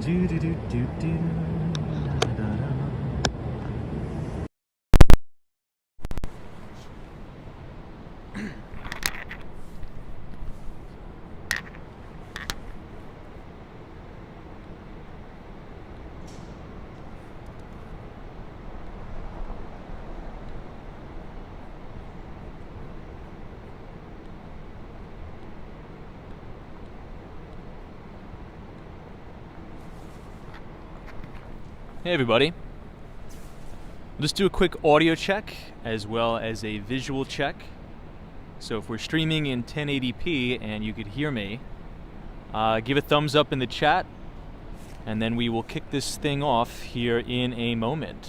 Do, do, do, do, do. Da, da, da. Hey everybody. Let's do a quick audio check as well as a visual check. So if we're streaming in 1080p and you could hear me, give a thumbs up in the chat, and then we will kick this thing off here in a moment.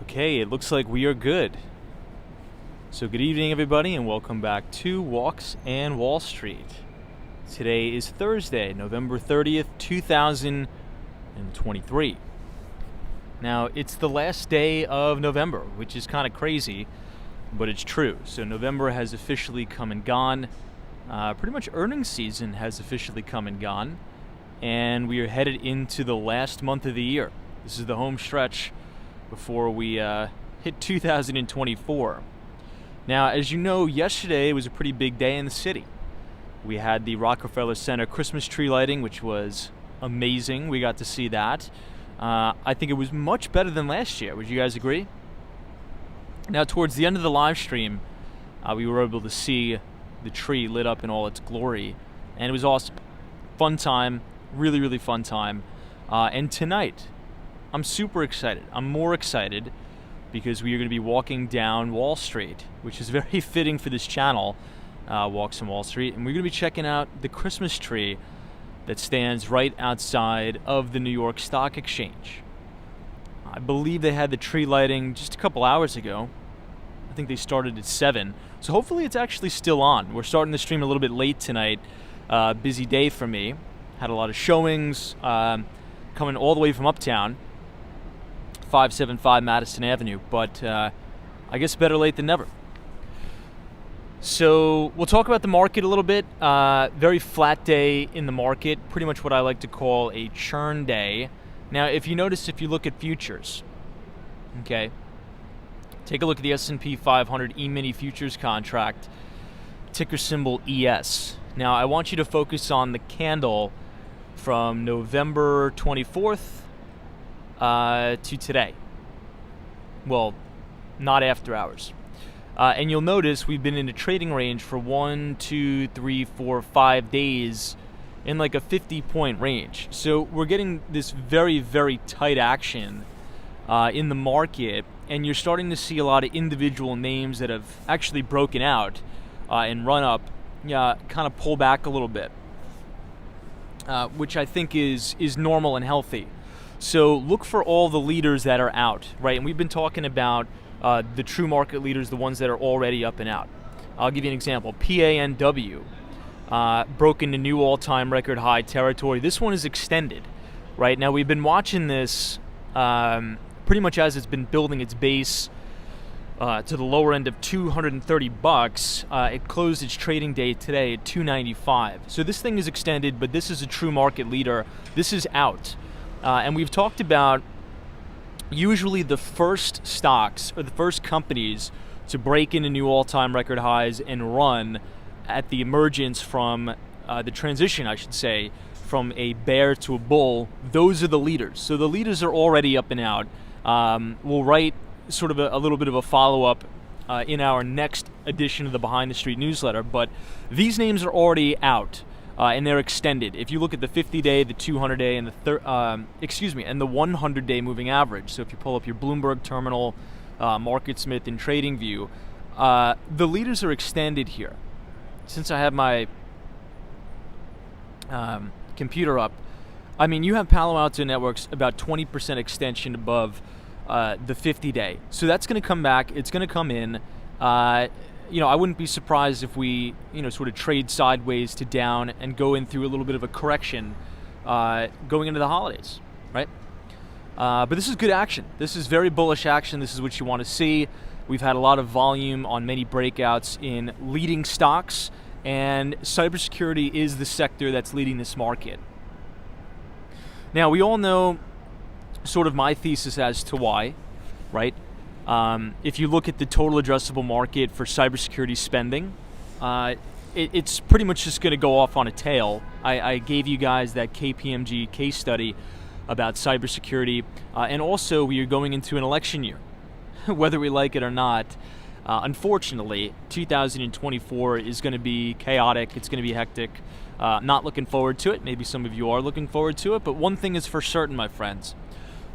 Okay, it looks like we are good. So good evening everybody and welcome back to Walks and Wall Street. Today is Thursday, November 30th, 2023. Now, it's the last day of November, which is kind of crazy, but it's true. So November has officially come and gone. Pretty much earnings season has officially come and gone, and we are headed into the last month of the year. This is the home stretch before we hit 2024. Now, as you know, yesterday was a pretty big day in the city. We had the Rockefeller Center Christmas tree lighting, which was amazing. We got to see that. I think it was much better than last year. Would you guys agree? Now, towards the end of the live stream, we were able to see the tree lit up in all its glory, and it was awesome. Fun time, really, really fun time. And tonight, I'm super excited. I'm more excited because we are going to be walking down Wall Street, which is very fitting for this channel, Walks on Wall Street, and we're going to be checking out the Christmas tree that stands right outside of the New York Stock Exchange. I believe they had the tree lighting just a couple hours ago. I think they started at 7, so hopefully it's actually still on. We're starting the stream a little bit late tonight. Busy day for me. Had a lot of showings coming all the way from uptown. 575 Madison Avenue, but I guess better late than never. So we'll talk about the market a little bit. Very flat day in the market, pretty much what I like to call a churn day. Now, if you notice, if you look at futures, okay, take a look at the S&P 500 E-mini futures contract, ticker symbol ES. Now, I want you to focus on the candle from November 24th to today. Well, not after hours. And you'll notice we've been in a trading range for 1, 2, 3, 4, 5 days in like a 50-point range. So we're getting this very, very tight action in the market, and you're starting to see a lot of individual names that have actually broken out and run up, kind of pull back a little bit, which I think is normal and healthy. So look for all the leaders that are out, right? And we've been talking about the true market leaders, the ones that are already up and out. I'll give you an example. PANW broke into new all-time record high territory. This one is extended, right? Now we've been watching this pretty much as it's been building its base to the lower end of $230. It closed its trading day today at $295. So this thing is extended, but this is a true market leader. This is out. And we've talked about usually the first stocks or the first companies to break into new all-time record highs and run at the emergence from the transition, I should say, from a bear to a bull. Those are the leaders. So the leaders are already up and out. We'll write sort of a little bit of a follow-up in our next edition of the Behind the Street newsletter, but these names are already out. And they're extended. If you look at the 50-day, the 200-day, and the and the 100-day moving average. So if you pull up your Bloomberg Terminal, MarketSmith, and TradingView, the leaders are extended here. since I have my computer up, I mean, you have Palo Alto Networks about 20% extension above the 50-day. So that's going to come back. It's going to come in. I wouldn't be surprised if we, sort of trade sideways to down and go in through a little bit of a correction going into the holidays, right? But this is good action. This is very bullish action. This is what you want to see. We've had a lot of volume on many breakouts in leading stocks, and cybersecurity is the sector that's leading this market. Now, we all know sort of my thesis as to why, right? If you look at the total addressable market for cybersecurity spending, it's pretty much just going to go off on a tail. I gave you guys that KPMG case study about cybersecurity, and also we are going into an election year, whether we like it or not. Unfortunately, 2024 is going to be chaotic. It's going to be hectic. Not looking forward to it. Maybe some of you are looking forward to it, but one thing is for certain, my friends.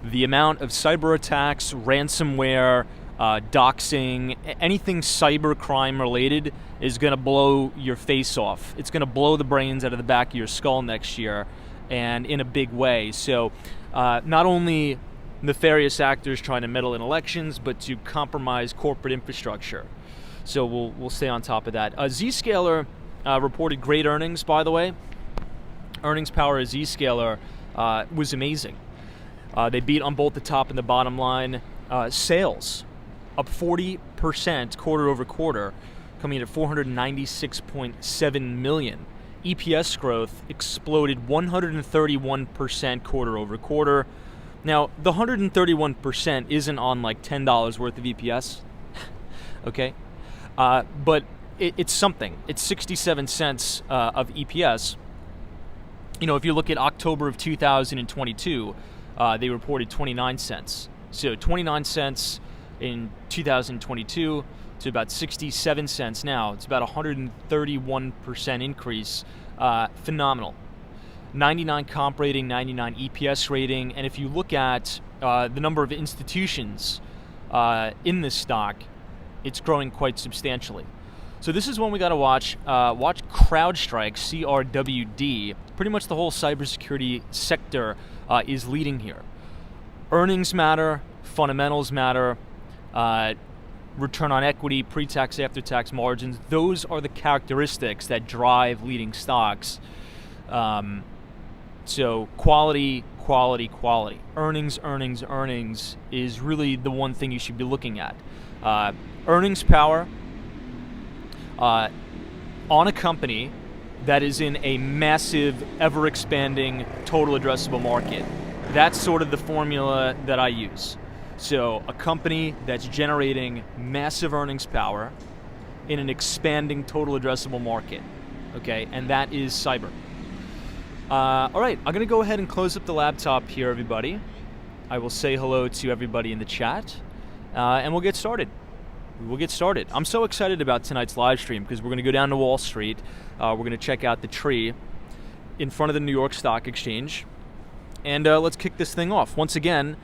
The amount of cyber attacks, ransomware, doxing, anything cyber crime related is going to blow your face off. It's going to blow the brains out of the back of your skull next year, and in a big way. So not only nefarious actors trying to meddle in elections, but to compromise corporate infrastructure. So we'll stay on top of that. Zscaler reported great earnings, by the way. Earnings power of Zscaler was amazing. They beat on both the top and the bottom line. Sales up 40% quarter over quarter, coming in at $496.7 million. EPS growth exploded 131% quarter over quarter. Now, the 131% isn't on like $10 worth of EPS, okay? But it's something. It's 67 cents of EPS. If you look at October of 2022, they reported 29 cents. So 29 cents in 2022 to about 67 cents now. It's about 131% increase. Phenomenal. 99 comp rating, 99 EPS rating, and if you look at the number of institutions in this stock, it's growing quite substantially. So this is one we got to watch. Watch CrowdStrike, CRWD. Pretty much the whole cybersecurity sector is leading here. Earnings matter, fundamentals matter, return on equity, pre-tax, after-tax margins. Those are the characteristics that drive leading stocks. So quality, quality, quality. Earnings is really the one thing you should be looking at. Earnings power on a company that is in a massive, ever-expanding, total addressable market. That's sort of the formula that I use. So a company that's generating massive earnings power in an expanding total addressable market, okay? And that is cyber. All right, I'm going to go ahead and close up the laptop here, everybody. I will say hello to everybody in the chat, and we'll get started. I'm so excited about tonight's live stream because we're going to go down to Wall Street. We're going to check out the tree in front of the New York Stock Exchange, and let's kick this thing off. Once again,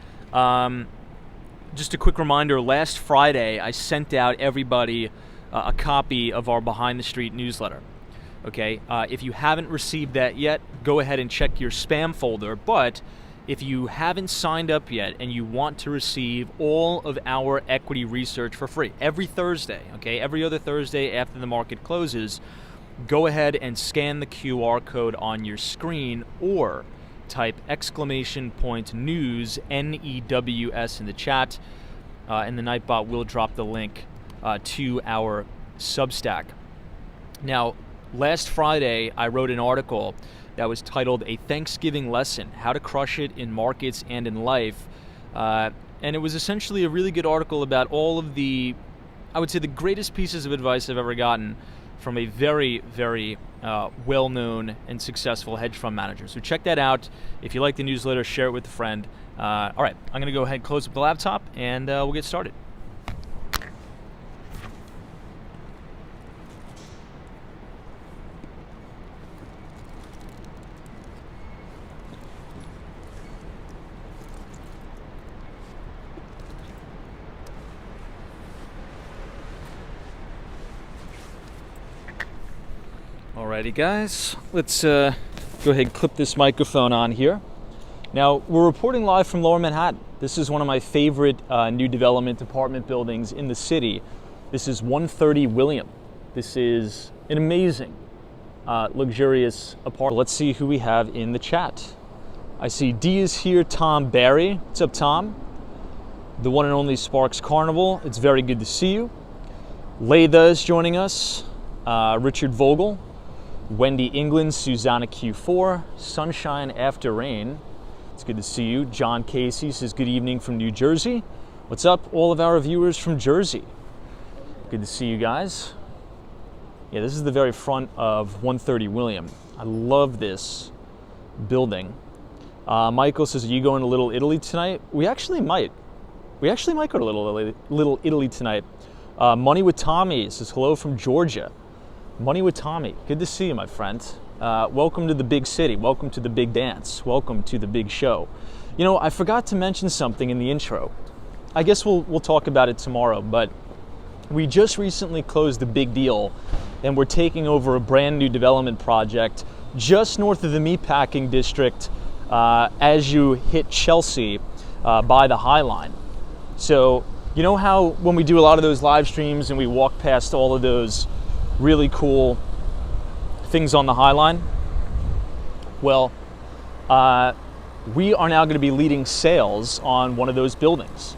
just a quick reminder, last Friday I sent out everybody a copy of our Behind the Street newsletter. Okay, if you haven't received that yet, go ahead and check your spam folder. But if you haven't signed up yet and you want to receive all of our equity research for free every Thursday, okay, every other Thursday after the market closes, go ahead and scan the QR code on your screen or type !news, NEWS in the chat, and the Nightbot will drop the link to our Substack. Now, last Friday, I wrote an article that was titled A Thanksgiving Lesson, How to Crush It in Markets and in Life. And it was essentially a really good article about all of the, I would say, the greatest pieces of advice I've ever gotten from a very, very well-known and successful hedge fund manager. So check that out. If you like the newsletter, share it with a friend. All right, I'm going to go ahead and close up the laptop, and we'll get started. Alrighty guys, let's go ahead and clip this microphone on here. Now, we're reporting live from Lower Manhattan. This is one of my favorite new development apartment buildings in the city. This is 130 William. This is an amazing, luxurious apartment. Let's see who we have in the chat. I see D is here, Tom Barry. What's up, Tom? The one and only Sparks Carnival. It's very good to see you. Laytha is joining us. Richard Vogel. Wendy England, Susanna Q4. Sunshine After Rain. It's good to see you. John Casey says good evening from New Jersey. What's up, all of our viewers from Jersey? Good to see you guys. Yeah, this is the very front of 130 William. I love this building. Michael says, are you going to Little Italy tonight? We actually might. We actually might go to Little Italy tonight. Money with Tommy says, hello from Georgia. Money with Tommy, good to see you, my friend. Welcome to the big city. Welcome to the big dance. Welcome to the big show. You know, I forgot to mention something in the intro. I guess we'll talk about it tomorrow, but we just recently closed a big deal and we're taking over a brand new development project just north of the Meatpacking District as you hit Chelsea by the High Line. So, you know how when we do a lot of those live streams and we walk past all of those really cool things on the High Line? Well, we are now going to be leading sales on one of those buildings.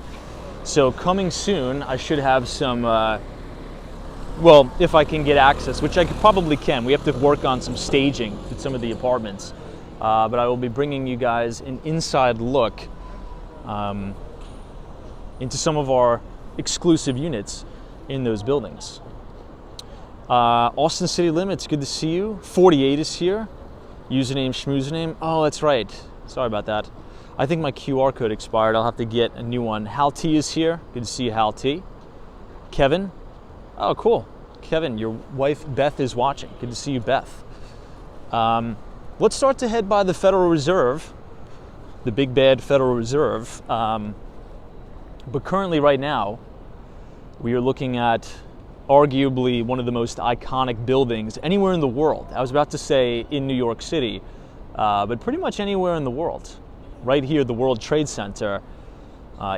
So coming soon, I should have some, well, if I can get access, which I probably can. We have to work on some staging at some of the apartments. But I will be bringing you guys an inside look into some of our exclusive units in those buildings. Austin City Limits, good to see you. 48 is here. Username, schmoozername. Oh, that's right. Sorry about that. I think my QR code expired. I'll have to get a new one. Hal T is here. Good to see you, Hal T. Kevin. Oh, cool. Kevin, your wife Beth is watching. Good to see you, Beth. Let's start to head by the Federal Reserve, the big bad Federal Reserve. But currently, right now, we are looking at arguably one of the most iconic buildings anywhere in the world. I was about to say in New York City, but pretty much anywhere in the world. Right here, the World Trade Center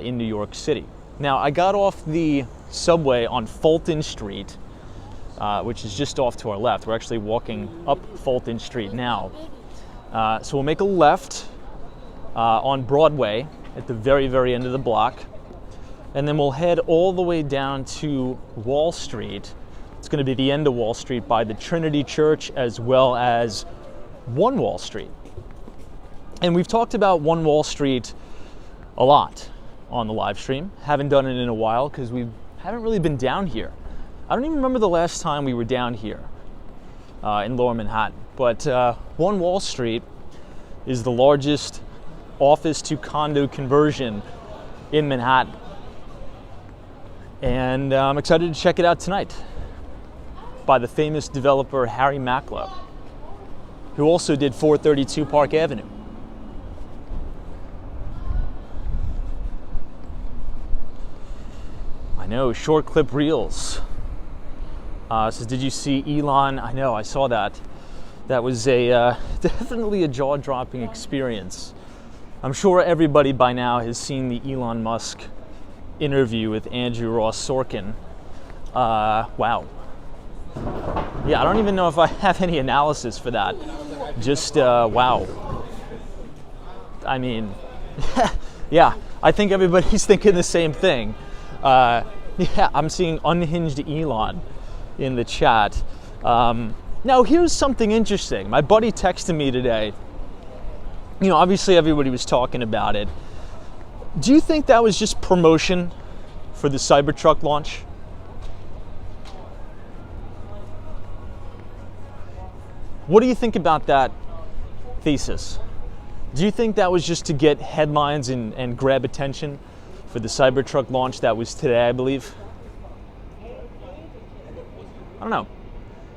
in New York City. Now, I got off the subway on Fulton Street, which is just off to our left. We're actually walking up Fulton Street now. So we'll make a left on Broadway at the very, very end of the block. And then we'll head all the way down to Wall Street. It's going to be the end of Wall Street by the Trinity Church as well as One Wall Street. And we've talked about One Wall Street a lot on the live stream. Haven't done it in a while because we haven't really been down here. I don't even remember the last time we were down here in Lower Manhattan. But One Wall Street is the largest office to condo conversion in Manhattan. And I'm excited to check it out tonight by the famous developer Harry Macklowe, who also did 432 Park Avenue. I know, short clip reels. Says, did you see Elon? I know, I saw that. That was a definitely a jaw-dropping experience. I'm sure everybody by now has seen the Elon Musk interview with Andrew Ross Sorkin. Wow. Yeah, I don't even know if I have any analysis for that. Just, wow. I mean, yeah, I think everybody's thinking the same thing. Yeah, I'm seeing unhinged Elon in the chat. Now, here's something interesting. My buddy texted me today. You know, obviously everybody was talking about it. Do you think that was just promotion for the Cybertruck launch? What do you think about that thesis? Do you think that was just to get headlines and grab attention for the Cybertruck launch that was today, I believe? I don't know.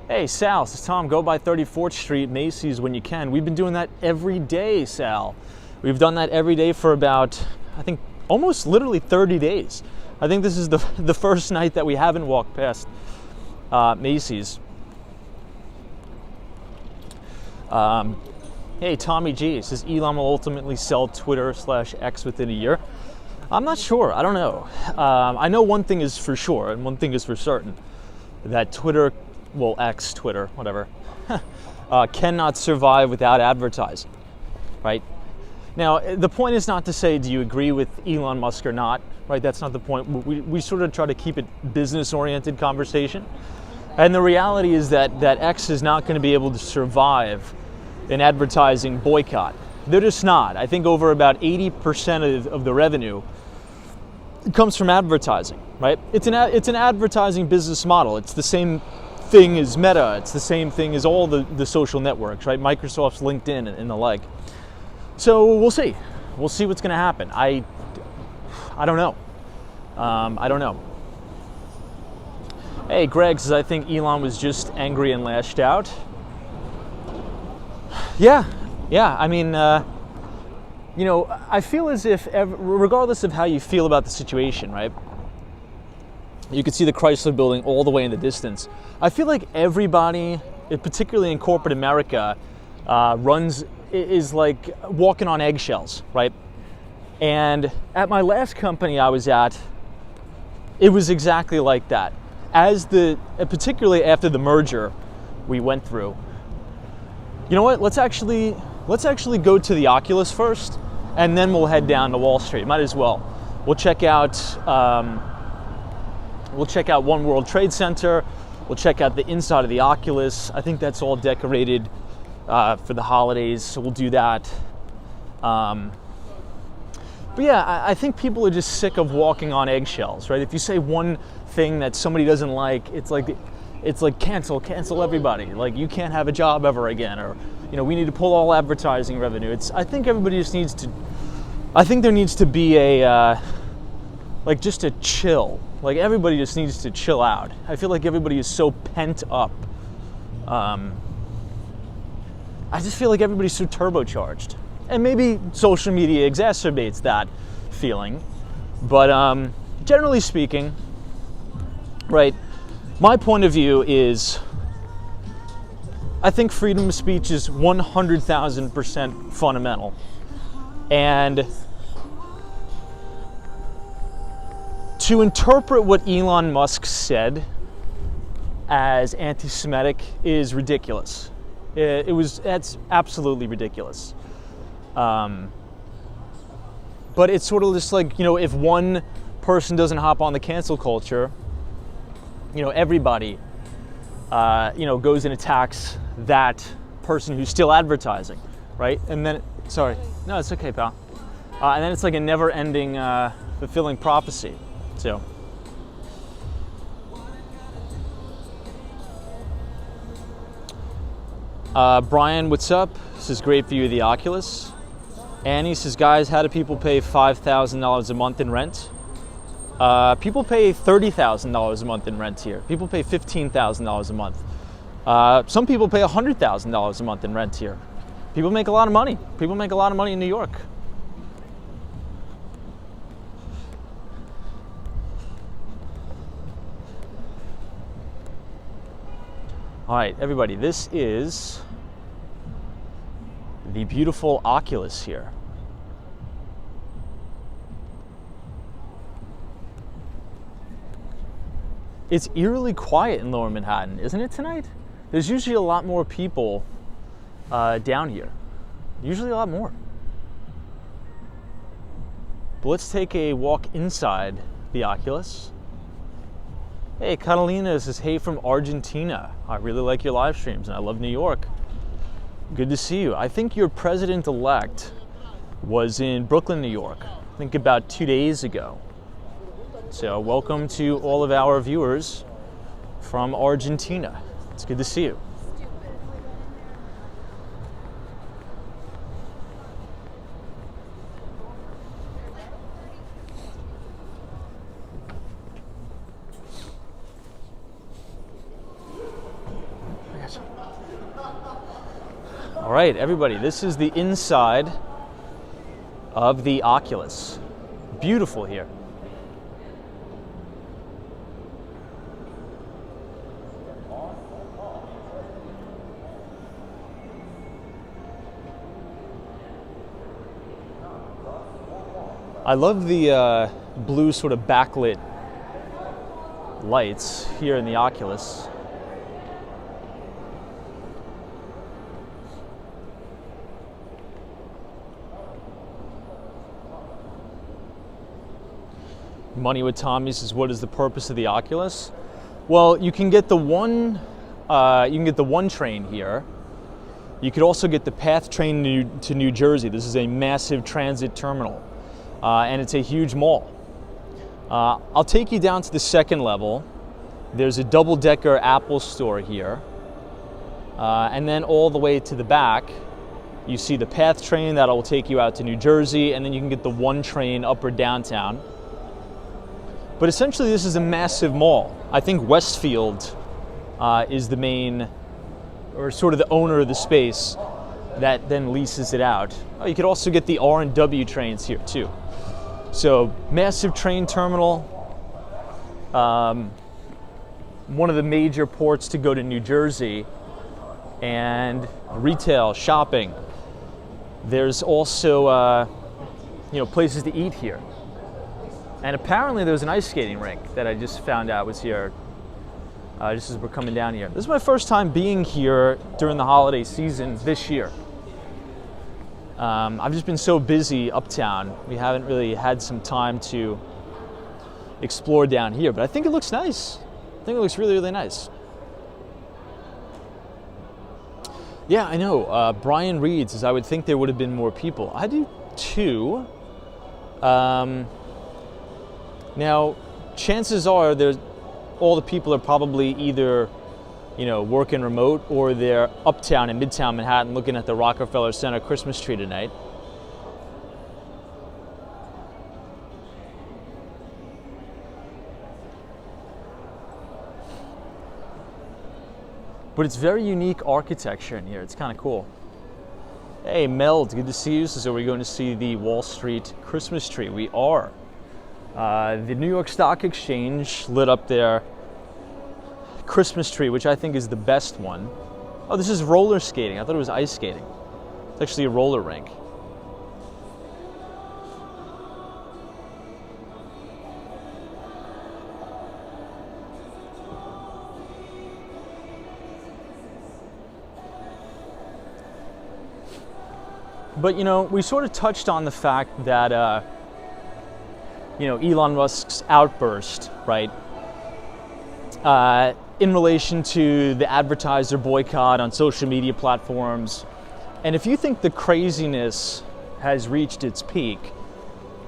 Hey, Sal, says Tom, go by 34th Street, Macy's when you can. We've been doing that every day, Sal. We've done that every day for about, I think, almost literally 30 days. I think this is the first night that we haven't walked past Macy's. Hey, Tommy G says Elon will ultimately sell Twitter/X within a year. I'm not sure. I don't know. I know one thing is for sure, and one thing is for certain, that Twitter, well, X, Twitter, whatever, cannot survive without advertising, right? Now, the point is not to say, do you agree with Elon Musk or not, right? That's not the point. We sort of try to keep it business-oriented conversation. And the reality is that X is not going to be able to survive an advertising boycott. They're just not. I think over about 80% of the revenue comes from advertising, right? It's an advertising business model. It's the same thing as Meta. It's the same thing as all the social networks, right? Microsoft's LinkedIn and the like. So we'll see. We'll see what's going to happen. I don't know. I don't know. Hey, Greg says, I think Elon was just angry and lashed out. Yeah. I mean, you know, I feel as if, regardless of how you feel about the situation, right? You can see the Chrysler Building all the way in the distance. I feel like everybody, particularly in corporate America, is like walking on eggshells, right? And at my last company I was at, it was exactly like that. Particularly after the merger we went through. You know what? Let's actually go to the Oculus first, and then we'll head down to Wall Street. Might as well. We'll check out One World Trade Center. We'll check out the inside of the Oculus. I think that's all decorated for the holidays, so we'll do that. But yeah, I think people are just sick of walking on eggshells, right? If you say one thing that somebody doesn't like, it's like cancel everybody. Like, you can't have a job ever again, or, you know, we need to pull all advertising revenue. I think everybody just needs to. I think there needs to be just a chill. Like, everybody just needs to chill out. I feel like everybody is so pent up. I just feel like everybody's so turbocharged. And maybe social media exacerbates that feeling. But generally speaking, right, my point of view is, I think freedom of speech is 100,000% fundamental. And to interpret what Elon Musk said as anti-Semitic is ridiculous. That's absolutely ridiculous. But it's sort of just like, you know, if one person doesn't hop on the cancel culture, you know, everybody, goes and attacks that person who's still advertising, right? And then, sorry, no, it's okay, pal. And then it's like a never-ending, fulfilling prophecy. So, Brian, what's up? This is great view of the Oculus. Annie says, guys, how do people pay $5,000 a month in rent? People pay $30,000 a month in rent here. People pay $15,000 a month. Some people pay $100,000 a month in rent here. People make a lot of money. People make a lot of money in New York. All right, everybody, this is the beautiful Oculus here. It's eerily quiet in Lower Manhattan, isn't it, tonight? There's usually a lot more people down here. Usually a lot more. But let's take a walk inside the Oculus. Hey, Catalina says, hey from Argentina. I really like your live streams and I love New York. Good to see you. I think your president-elect was in Brooklyn, New York, I think about 2 days ago. So welcome to all of our viewers from Argentina. It's good to see you. All right, everybody, this is the inside of the Oculus. Beautiful here. I love the blue sort of backlit lights here in the Oculus. Money with Tommy says, what is the purpose of the Oculus? Well, you can get the one train here. You could also get the PATH train to New Jersey. This is a massive transit terminal, and it's a huge mall. I'll take you down to the second level. There's a double-decker Apple store here, and then all the way to the back, you see the PATH train that will take you out to New Jersey, and then you can get the one train upper downtown. But essentially, this is a massive mall. I think Westfield is the main, or sort of the owner of the space that then leases it out. Oh, you could also get the R&W trains here too. So massive train terminal, one of the major ports to go to New Jersey, and retail, shopping. There's also places to eat here. And apparently there was an ice skating rink that I just found out was here just as we're coming down here. This is my first time being here during the holiday season this year. I've just been so busy uptown. We haven't really had some time to explore down here, but I think it looks nice. I think it looks really, really nice. Yeah, I know. Brian Reed says, I would think there would have been more people. I do too. Now, chances are all the people are probably either, working remote, or they're uptown in Midtown Manhattan looking at the Rockefeller Center Christmas tree tonight. But it's very unique architecture in here. It's kind of cool. Hey, Mel, it's good to see you. So we're going to see the Wall Street Christmas tree. We are. The New York Stock Exchange lit up their Christmas tree, which I think is the best one. Oh, this is roller skating. I thought it was ice skating. It's actually a roller rink. But, we sort of touched on the fact that Elon Musk's outburst, right? In relation to the advertiser boycott on social media platforms. And if you think the craziness has reached its peak,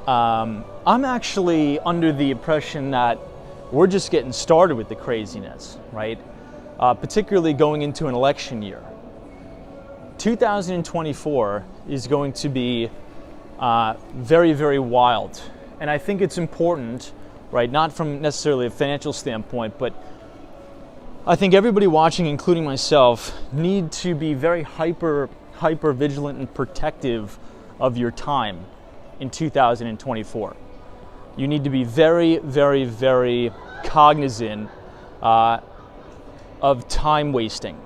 I'm actually under the impression that we're just getting started with the craziness, right? Particularly going into an election year. 2024 is going to be very, very wild. And I think it's important, right, not from necessarily a financial standpoint, but I think everybody watching, including myself, need to be very hyper vigilant and protective of your time in 2024. You need to be very, very, very cognizant of time wasting.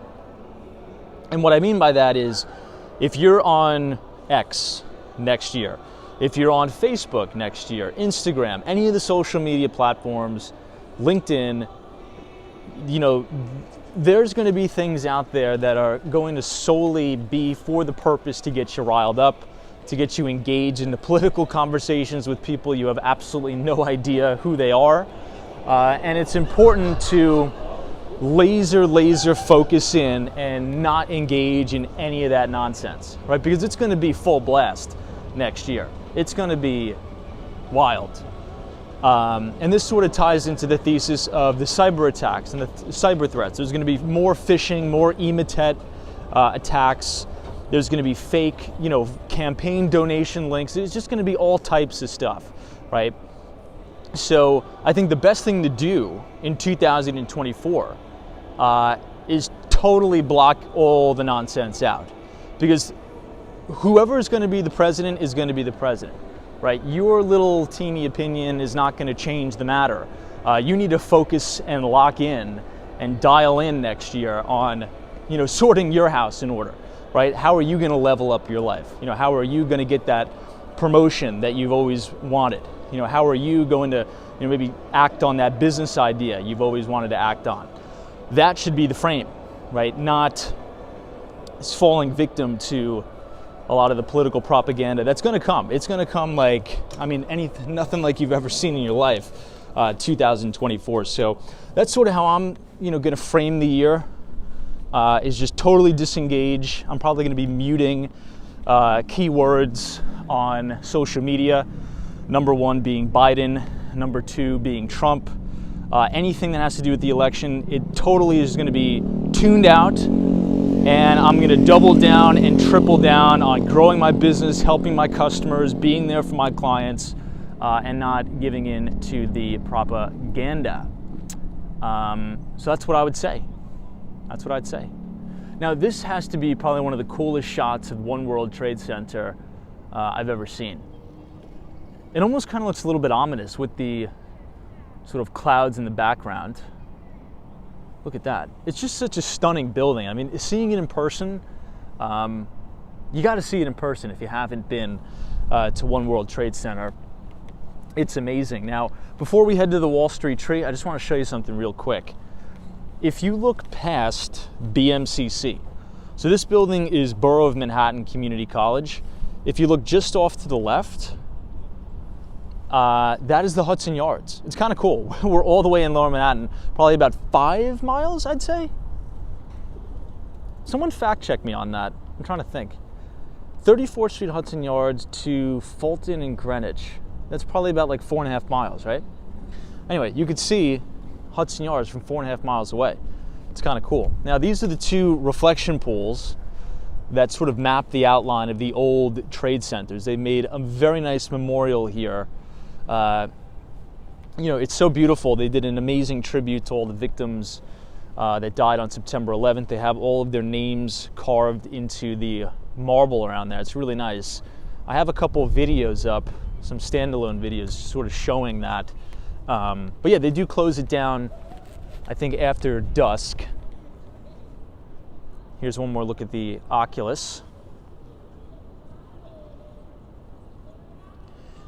And what I mean by that is, if you're on X next year, if you're on Facebook next year, Instagram, any of the social media platforms, LinkedIn, there's going to be things out there that are going to solely be for the purpose to get you riled up, to get you engaged in the political conversations with people you have absolutely no idea who they are. And it's important to laser focus in and not engage in any of that nonsense, right? Because it's going to be full blast next year. It's going to be wild. And this sort of ties into the thesis of the cyber attacks and the cyber threats. There's going to be more phishing, more Emotet attacks. There's going to be fake, campaign donation links. There's just going to be all types of stuff, right? So I think the best thing to do in 2024 is totally block all the nonsense out, because whoever is going to be the president is going to be the president, right? Your little teeny opinion is not going to change the matter. You need to focus and lock in and dial in next year on, sorting your house in order, right? How are you going to level up your life? How are you going to get that promotion that you've always wanted? You know, how are you going to, you know, maybe act on that business idea you've always wanted to act on? That should be the frame, right? Not falling victim to a lot of the political propaganda that's going to come. It's going to come like, I mean, nothing like you've ever seen in your life, 2024. So that's sort of how I'm, you know, going to frame the year, is just totally disengage. I'm probably going to be muting keywords on social media. Number one being Biden, number two being Trump. Anything that has to do with the election, it totally is going to be tuned out. And I'm going to double down and triple down on growing my business, helping my customers, being there for my clients, and not giving in to the propaganda. So that's what I would say. That's what I'd say. Now, this has to be probably one of the coolest shots of One World Trade Center I've ever seen. It almost kind of looks a little bit ominous with the sort of clouds in the background. Look at that. It's just such a stunning building. I mean, seeing it in person, you got to see it in person if you haven't been to One World Trade Center. It's amazing. Now, before we head to the Wall Street tree, I just want to show you something real quick. If you look past BMCC, so this building is Borough of Manhattan Community College. If you look just off to the left, that is the Hudson Yards. It's kind of cool. We're all the way in Lower Manhattan, probably about 5 miles, I'd say. Someone fact check me on that. I'm trying to think. 34th Street, Hudson Yards to Fulton and Greenwich. That's probably about like 4.5 miles, right? Anyway, you could see Hudson Yards from 4.5 miles away. It's kind of cool. Now, these are the two reflection pools that sort of map the outline of the old trade centers. They made a very nice memorial here. You know, it's so beautiful. They did an amazing tribute to all the victims that died on September 11th. They have all of their names carved into the marble around there. It's really nice. I have a couple of videos up, some standalone videos sort of showing that. But yeah, they do close it down, I think, after dusk. Here's one more look at the Oculus.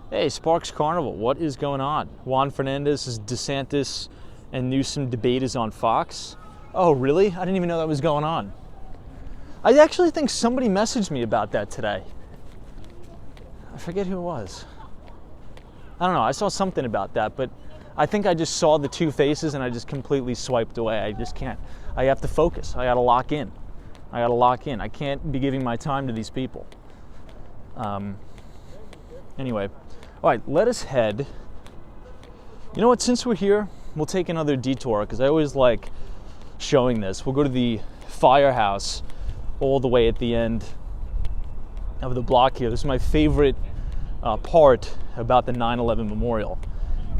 Hey, Sparks Carnival, what is going on? Juan Fernandez's DeSantis and Newsom debate is on Fox. Oh, really? I didn't even know that was going on. I actually think somebody messaged me about that today. I forget who it was. I don't know, I saw something about that, but I think I just saw the two faces and I just completely swiped away. I just can't. I have to focus. I gotta lock in. I can't be giving my time to these people. Anyway. All right, let us head. You know what, since we're here, we'll take another detour because I always like showing this. We'll go to the firehouse all the way at the end of the block here. This is my favorite part about the 9/11 memorial,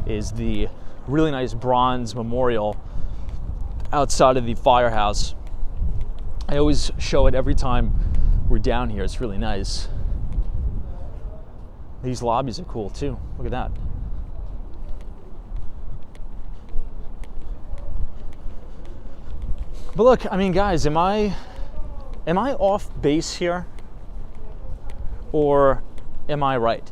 is the really nice bronze memorial outside of the firehouse. I always show it every time we're down here. It's really nice. These lobbies are cool too. Look at that. But look, I mean, guys, am I off base here, or am I right?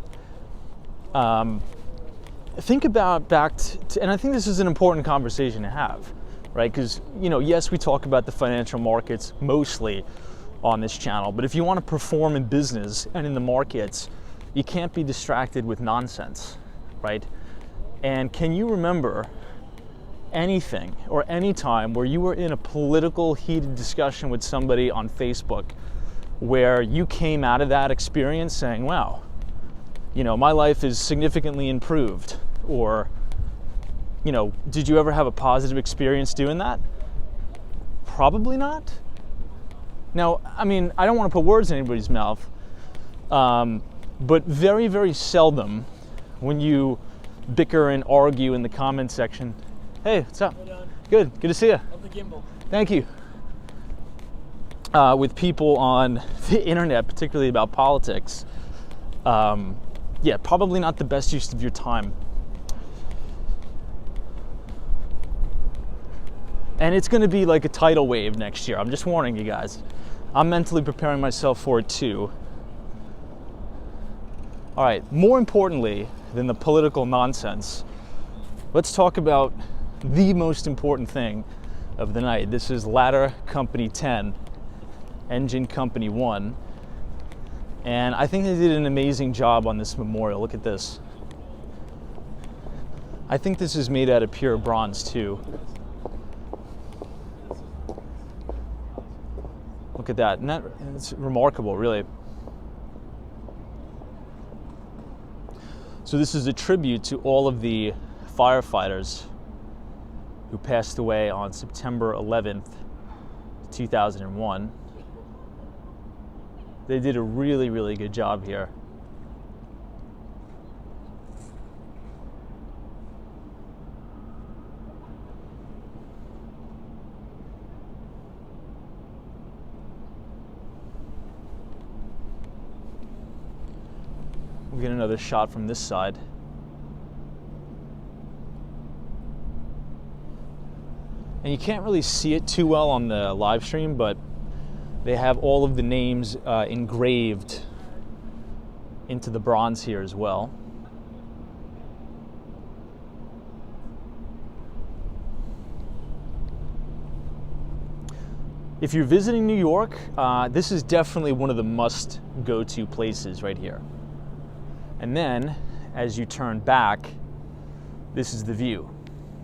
Think about back to, and I think this is an important conversation to have, right? Because, you know, yes, we talk about the financial markets mostly on this channel, but if you want to perform in business and in the markets, you can't be distracted with nonsense, right? And can you remember anything or any time where you were in a political heated discussion with somebody on Facebook where you came out of that experience saying, wow, you know, my life is significantly improved? Or, you know, did you ever have a positive experience doing that? Probably not. Now, I mean, I don't want to put words in anybody's mouth, but very, very seldom when you bicker and argue in the comment section. Hey, what's up? Good to see you. Love the gimbal. Thank you. With people on the internet, particularly about politics, yeah, probably not the best use of your time. And it's going to be like a tidal wave next year. I'm just warning you guys. I'm mentally preparing myself for it too. All right, more importantly than the political nonsense, let's talk about the most important thing of the night. This is Ladder Company 10, Engine Company 1, and I think they did an amazing job on this memorial. Look at this. I think this is made out of pure bronze too. Look at that, and it's remarkable, really. So this is a tribute to all of the firefighters who passed away on September 11th, 2001. They did a really, really good job here. We'll get another shot from this side. And you can't really see it too well on the live stream, but they have all of the names engraved into the bronze here as well. If you're visiting New York, this is definitely one of the must-go-to places right here. And then, as you turn back, this is the view.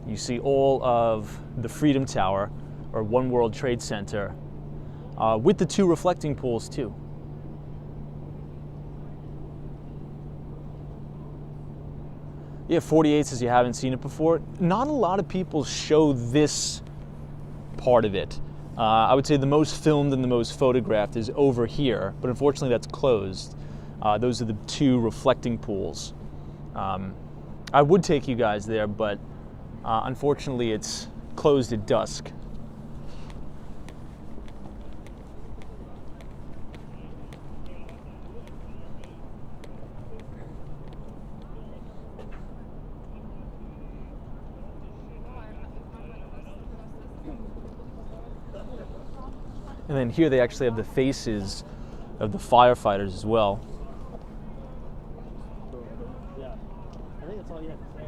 You see all of the Freedom Tower, or One World Trade Center, with the two reflecting pools too. Yeah, 48 says you haven't seen it before. Not a lot of people show this part of it. I would say the most filmed and the most photographed is over here, but unfortunately that's closed. Those are the two reflecting pools. I would take you guys there, but unfortunately it's closed at dusk. And then here they actually have the faces of the firefighters as well. Yeah, I think that's all you have to say.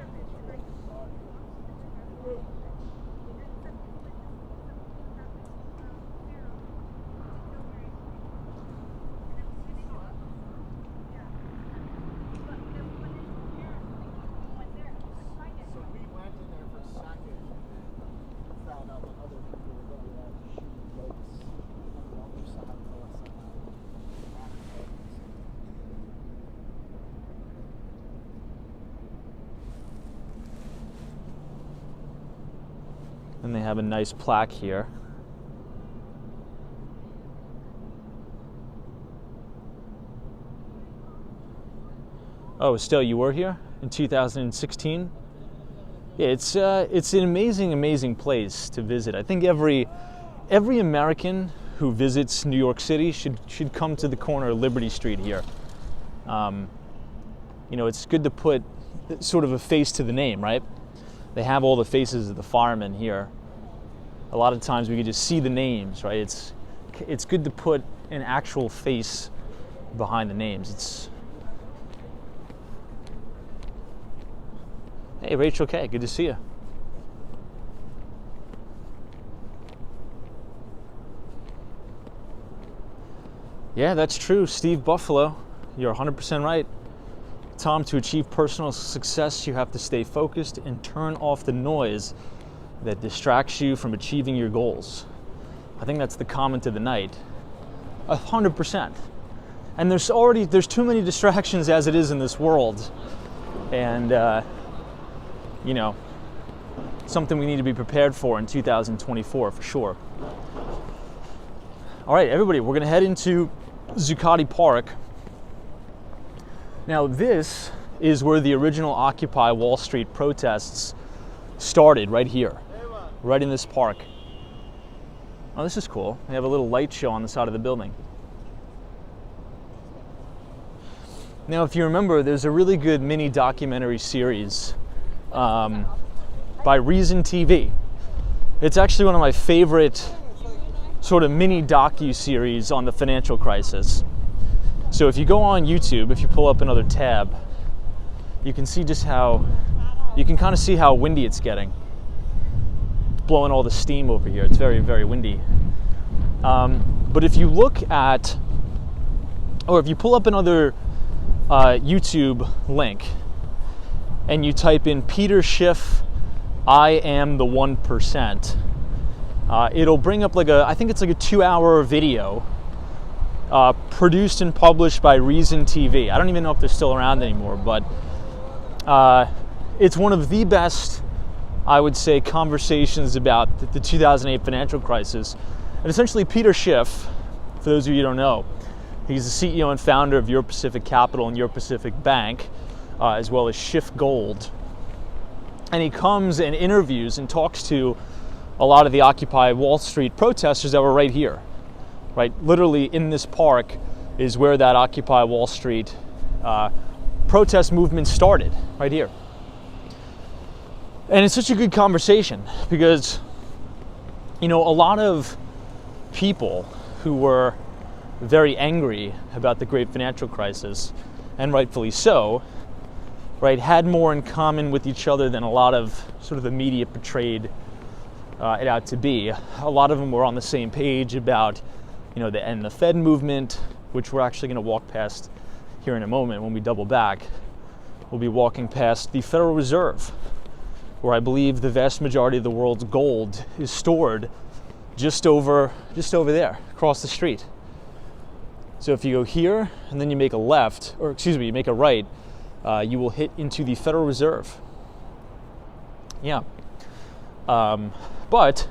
And they have a nice plaque here. Oh, Estelle, you were here in 2016? Yeah, it's an amazing place to visit. I think every American who visits New York City should come to the corner of Liberty Street here. You know, it's good to put sort of a face to the name, right? They have all the faces of the firemen here. A lot of times we can just see the names, right? It's good to put an actual face behind the names. Hey, Rachel K, good to see you. Yeah, that's true, Steve Buffalo. You're 100% right. Tom, to achieve personal success, you have to stay focused and turn off the noise that distracts you from achieving your goals. I think that's the comment of the night. 100%. And there's too many distractions as it is in this world. And, you know, something we need to be prepared for in 2024 for sure. All right, everybody, we're gonna head into Zuccotti Park. Now this is where the original Occupy Wall Street protests started, right here, right in this park. Oh, this is cool. They have a little light show on the side of the building. Now, if you remember, there's a really good mini documentary series by Reason TV. It's actually one of my favorite sort of mini docu-series on the financial crisis. So if you go on YouTube, if you pull up another tab, you can see just how, you can kind of see how windy it's getting. It's blowing all the steam over here. It's very, very windy. But if you look at, or if you pull up another YouTube link and you type in Peter Schiff, I am the 1%, it'll bring up like I think it's like a 2-hour video produced and published by Reason TV. I don't even know if they're still around anymore, but it's one of the best, I would say, conversations about the 2008 financial crisis. And essentially Peter Schiff, for those of you who don't know, he's the CEO and founder of Euro Pacific Capital and Euro Pacific Bank, as well as Schiff Gold. And he comes and interviews and talks to a lot of the Occupy Wall Street protesters that were right here. Right, literally in this park is where that Occupy Wall Street protest movement started, right here. And it's such a good conversation because, you know, a lot of people who were very angry about the great financial crisis, and rightfully so, right, had more in common with each other than a lot of sort of the media portrayed it out to be. A lot of them were on the same page about, you know, the end the Fed movement, which we're actually going to walk past here in a moment when we double back. We'll be walking past the Federal Reserve, where I believe the vast majority of the world's gold is stored just over there, across the street. So if you go here and then you make a left, or excuse me, you make a right, you will hit into the Federal Reserve. Yeah. But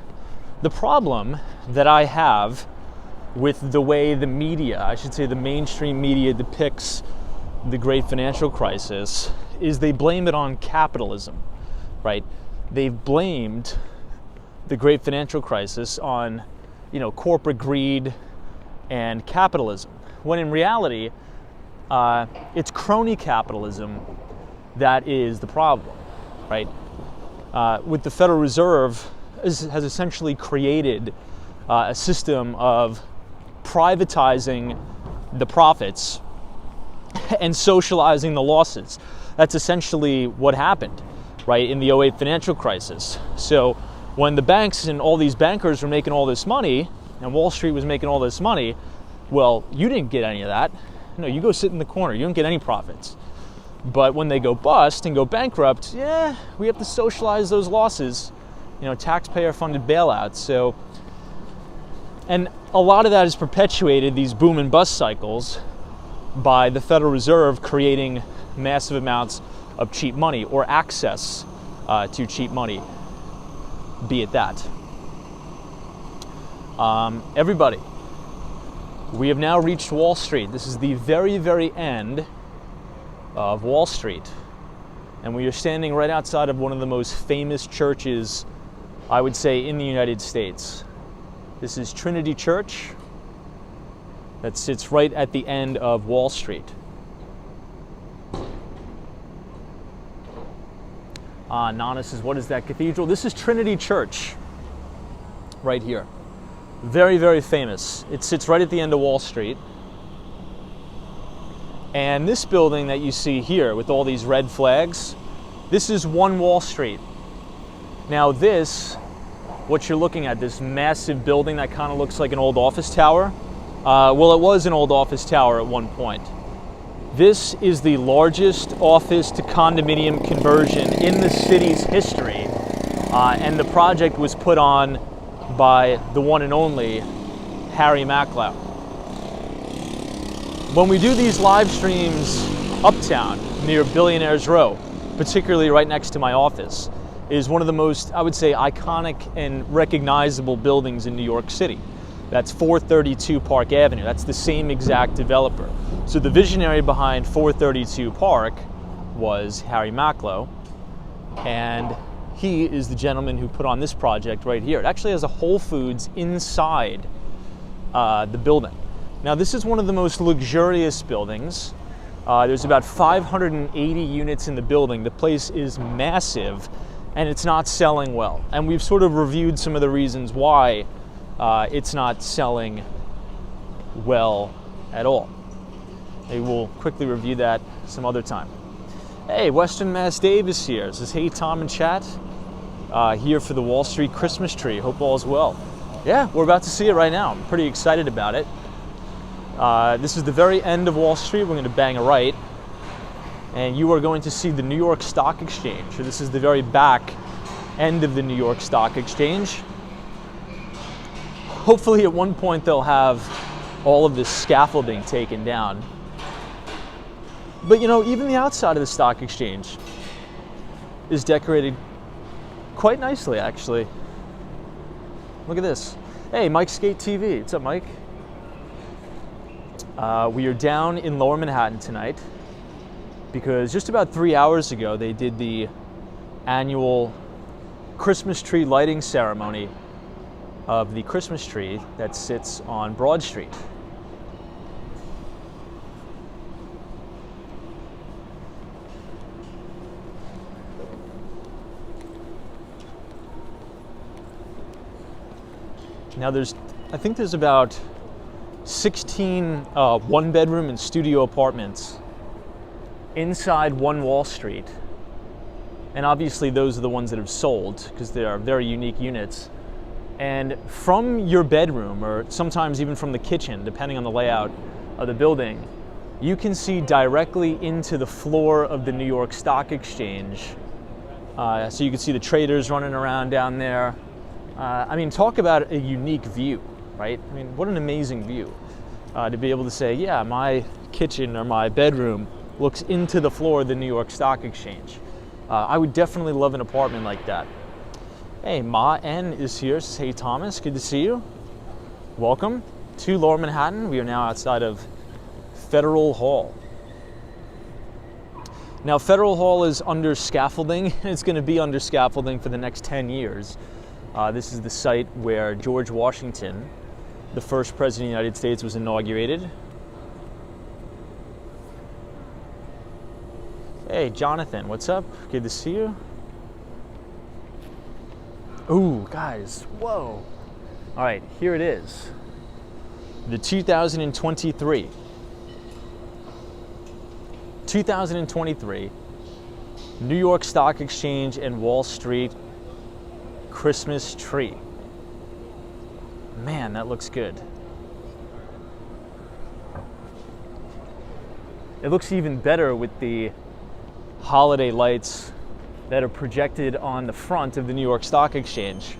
the problem that I have with the way the media, I should say the mainstream media, depicts the great financial crisis is they blame it on capitalism, right? They've blamed the great financial crisis on, you know, corporate greed and capitalism, when in reality, it's crony capitalism that is the problem, right? With the Federal Reserve has essentially created a system of privatizing the profits and socializing the losses. That's essentially what happened, right, in the 2008 financial crisis. So when the banks and all these bankers were making all this money, and Wall Street was making all this money, well, you didn't get any of that. No, you go sit in the corner. You don't get any profits. But when they go bust and go bankrupt, yeah, we have to socialize those losses, you know, taxpayer-funded bailouts. So, and a lot of that is perpetuated, these boom and bust cycles, by the Federal Reserve creating massive amounts of cheap money, or access to cheap money, be it that. Everybody, we have now reached Wall Street. This is the very, very end of Wall Street. And we are standing right outside of one of the most famous churches, I would say, in the United States. This is Trinity Church, that sits right at the end of Wall Street. Nana says, what is that cathedral? This is Trinity Church, right here. Very, very famous. It sits right at the end of Wall Street. And this building that you see here with all these red flags, this is One Wall Street. Now this, what you're looking at, this massive building that kind of looks like an old office tower, well, it was an old office tower at one point. This is the largest office to condominium conversion in the city's history. And the project was put on by the one and only Harry Macklow. When we do these live streams uptown near Billionaires Row, particularly right next to my office, is one of the most, I would say, iconic and recognizable buildings in New York City. That's 432 Park Avenue. That's the same exact developer. So the visionary behind 432 Park was Harry Macklow, and he is the gentleman who put on this project right here. It actually has a Whole Foods inside the building. Now this is one of the most luxurious buildings. There's about 580 units in the building. The place is massive and it's not selling well. And we've sort of reviewed some of the reasons why it's not selling well at all. Maybe we'll quickly review that some other time. Hey, Western Mass Dave is here. This is Hey Tom and Chat, here for the Wall Street Christmas tree. Hope all is well. Yeah, we're about to see it right now. I'm pretty excited about it. This is the very end of Wall Street. We're going to bang a right, and you are going to see the New York Stock Exchange. So this is the very back end of the New York Stock Exchange. Hopefully at one point they'll have all of this scaffolding taken down. But you know, even the outside of the stock exchange is decorated quite nicely, actually. Look at this. Hey, Mike Skate TV. What's up, Mike? We are down in Lower Manhattan tonight because just about 3 hours ago they did the annual Christmas tree lighting ceremony of the Christmas tree that sits on Broad Street. Now I think there's about 16 one-bedroom and studio apartments inside One Wall Street. And obviously those are the ones that have sold because they are very unique units. And from your bedroom, or sometimes even from the kitchen, depending on the layout of the building, you can see directly into the floor of the New York Stock Exchange. So you can see the traders running around down there. I mean, talk about a unique view, right? I mean, what an amazing view to be able to say, yeah, my kitchen or my bedroom looks into the floor of the New York Stock Exchange. I would definitely love an apartment like that. Hey, Ma N is here. Hey, Thomas, good to see you. Welcome to Lower Manhattan. We are now outside of Federal Hall. Now, Federal Hall is under scaffolding, and it's going to be under scaffolding for the next 10 years. This is the site where George Washington, the first president of the United States, was inaugurated. Hey, Jonathan, what's up? Good to see you. Ooh, guys, whoa. All right, here it is. The 2023 New York Stock Exchange and Wall Street Christmas tree. Man, that looks good. It looks even better with the holiday lights that are projected on the front of the New York Stock Exchange.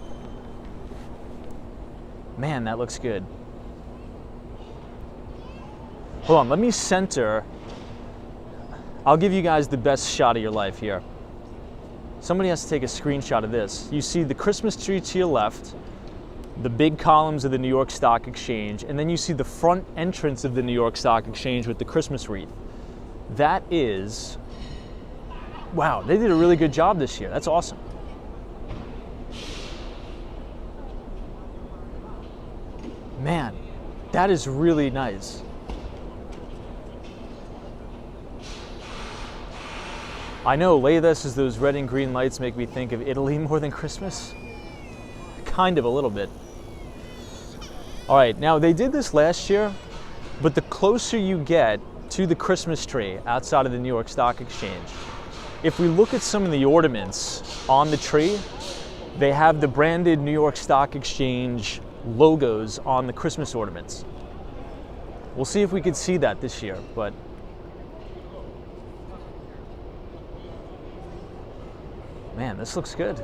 Man, that looks good. Hold on, let me center. I'll give you guys the best shot of your life here. Somebody has to take a screenshot of this. You see the Christmas tree to your left, the big columns of the New York Stock Exchange, and then you see the front entrance of the New York Stock Exchange with the Christmas wreath. That is, wow, they did a really good job this year. That's awesome. Man, that is really nice. I know, Layla says those red and green lights make me think of Italy more than Christmas. Kind of, a little bit. All right, now they did this last year, but the closer you get to the Christmas tree outside of the New York Stock Exchange, if we look at some of the ornaments on the tree, they have the branded New York Stock Exchange logos on the Christmas ornaments. We'll see if we could see that this year, but man, this looks good.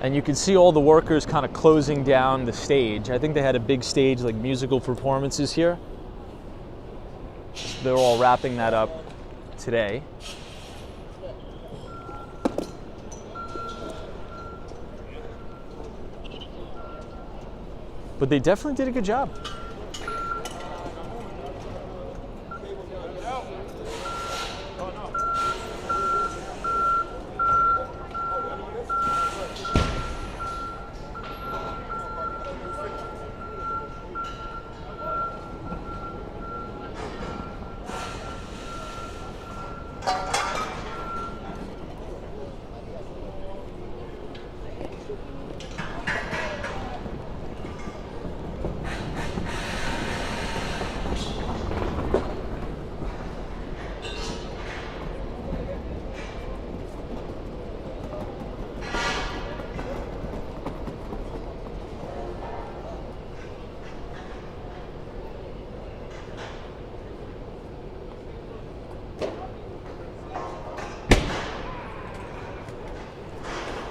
And you can see all the workers kind of closing down the stage. I think they had a big stage, like musical performances here. They're all wrapping that up today. But they definitely did a good job.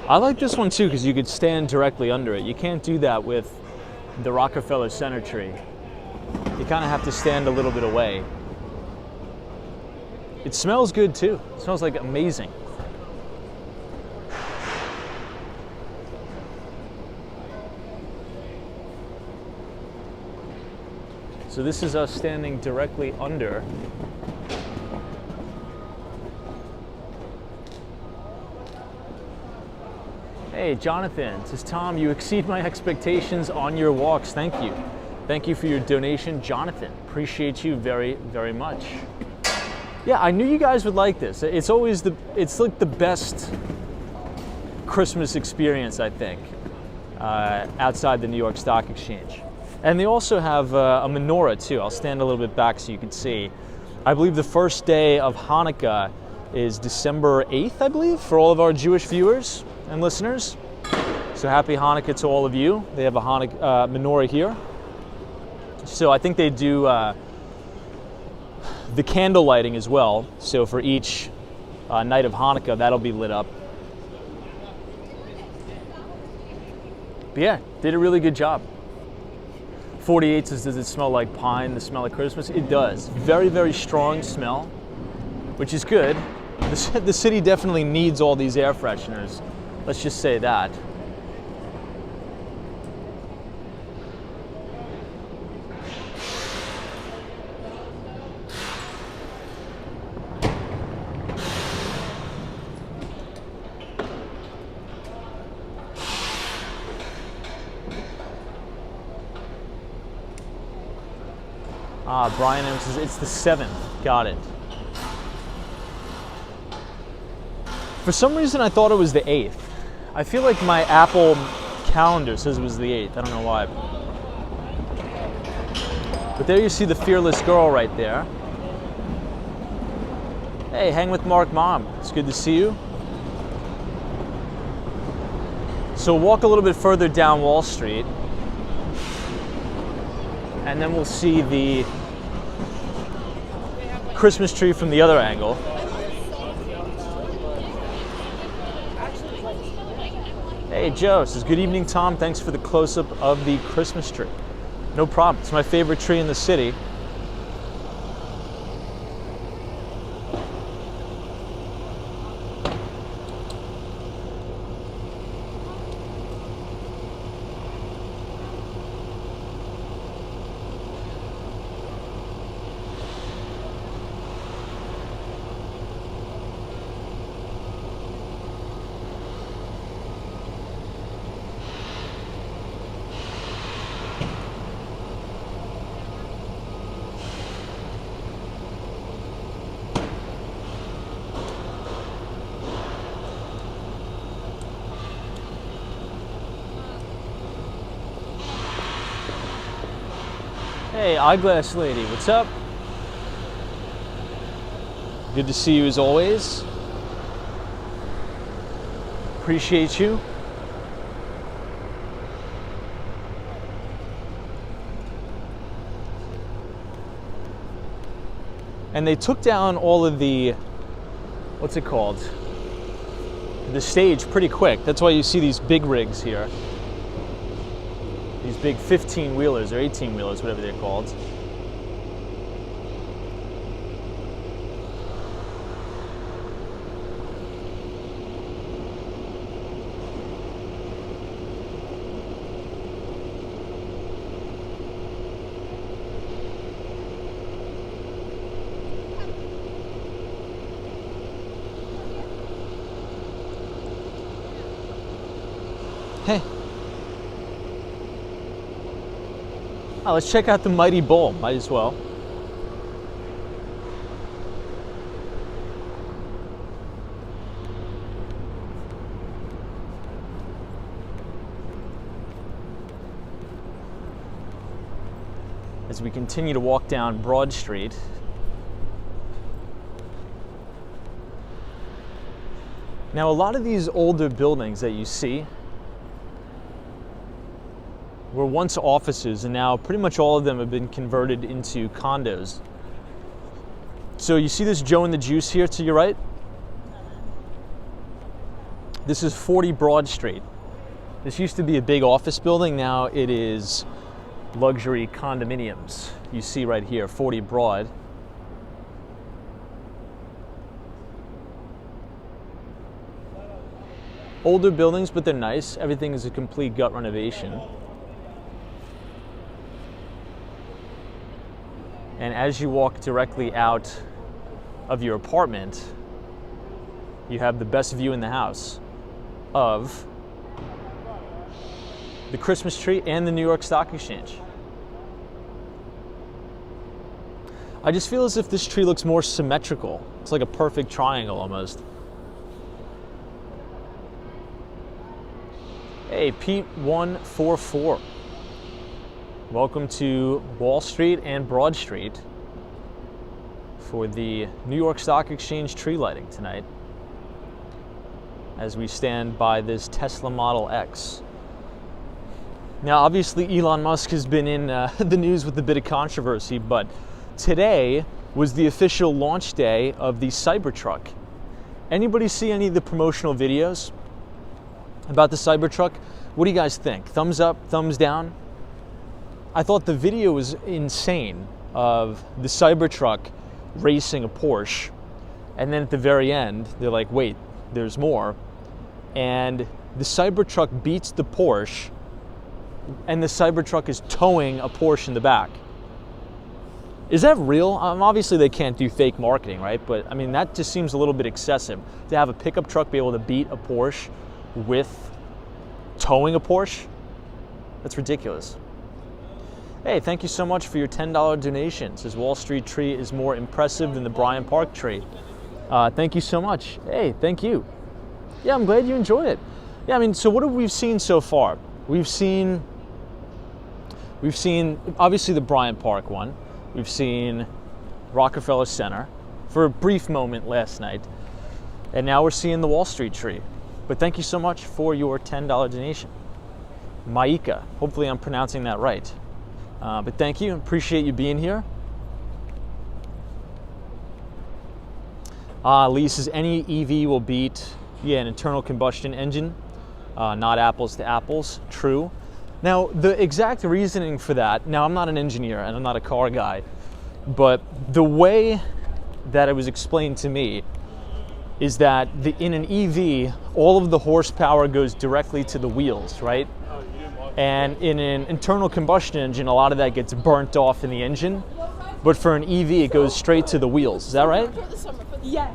I like this one too because you could stand directly under it. You can't do that with the Rockefeller Center tree. You kind of have to stand a little bit away. It smells good too. It smells like amazing. So this is us standing directly under. Hey, Jonathan, says Tom, you exceed my expectations on your walks. Thank you. Thank you for your donation, Jonathan. Appreciate you very, very much. Yeah, I knew you guys would like this. It's like the best Christmas experience, I think, outside the New York Stock Exchange. And they also have a menorah too. I'll stand a little bit back so you can see. I believe the first day of Hanukkah is December 8th, I believe, for all of our Jewish viewers and listeners. So happy Hanukkah to all of you. They have a Hanukkah menorah here. So I think they do the candle lighting as well. So for each night of Hanukkah, that'll be lit up. But yeah, did a really good job. 48 says, does it smell like pine, the smell of Christmas? It does. Very, very strong smell, which is good. The city definitely needs all these air fresheners. Let's just say that. Brian M says it's the 7th. Got it. For some reason, I thought it was the 8th. I feel like my Apple calendar says it was the 8th. I don't know why. But there you see the fearless girl right there. Hey, hang with Mark Mom. It's good to see you. So walk a little bit further down Wall Street. And then we'll see the Christmas tree from the other angle. Hey Joe says, good evening Tom, thanks for the close-up of the Christmas tree. No problem, it's my favorite tree in the city. Hey, Eyeglass Lady, what's up? Good to see you as always. Appreciate you. And they took down all of the, what's it called? The stage pretty quick. That's why you see these big rigs here. These big 15-wheelers or 18-wheelers, whatever they're called. Hey. Oh, let's check out the Mighty Bull, might as well. As we continue to walk down Broad Street. Now, a lot of these older buildings that you see were once offices, and now pretty much all of them have been converted into condos. So you see this Joe and the Juice here to your right? This is 40 Broad Street. This used to be a big office building. Now it is luxury condominiums. You see right here, 40 Broad. Older buildings, but they're nice. Everything is a complete gut renovation. And as you walk directly out of your apartment, you have the best view in the house of the Christmas tree and the New York Stock Exchange. I just feel as if this tree looks more symmetrical. It's like a perfect triangle almost. Hey, Pete144. Welcome to Wall Street and Broad Street for the New York Stock Exchange tree lighting tonight as we stand by this Tesla Model X. Now, obviously, Elon Musk has been in the news with a bit of controversy, but today was the official launch day of the Cybertruck. Anybody see any of the promotional videos about the Cybertruck? What do you guys think? Thumbs up, thumbs down? I thought the video was insane of the Cybertruck racing a Porsche, and then at the very end, they're like, wait, there's more. And the Cybertruck beats the Porsche, and the Cybertruck is towing a Porsche in the back. Is that real? Obviously they can't do fake marketing, right? But I mean, that just seems a little bit excessive to have a pickup truck be able to beat a Porsche with towing a Porsche. That's ridiculous. Hey, thank you so much for your $10 donation. It says Wall Street tree is more impressive than the Bryant Park tree. Thank you so much. Hey, thank you. Yeah, I'm glad you enjoyed it. Yeah, I mean, so what have we seen so far? We've seen obviously the Bryant Park one. We've seen Rockefeller Center for a brief moment last night. And now we're seeing the Wall Street tree. But thank you so much for your $10 donation. Maika, hopefully I'm pronouncing that right. But thank you, appreciate you being here. Lee says any EV will beat, an internal combustion engine, not apples to apples, true. Now, the exact reasoning for that, now I'm not an engineer and I'm not a car guy, but the way that it was explained to me is that in an EV, all of the horsepower goes directly to the wheels, right? And in an internal combustion engine, a lot of that gets burnt off in the engine. But for an EV, it goes straight to the wheels. Is that right? Yeah.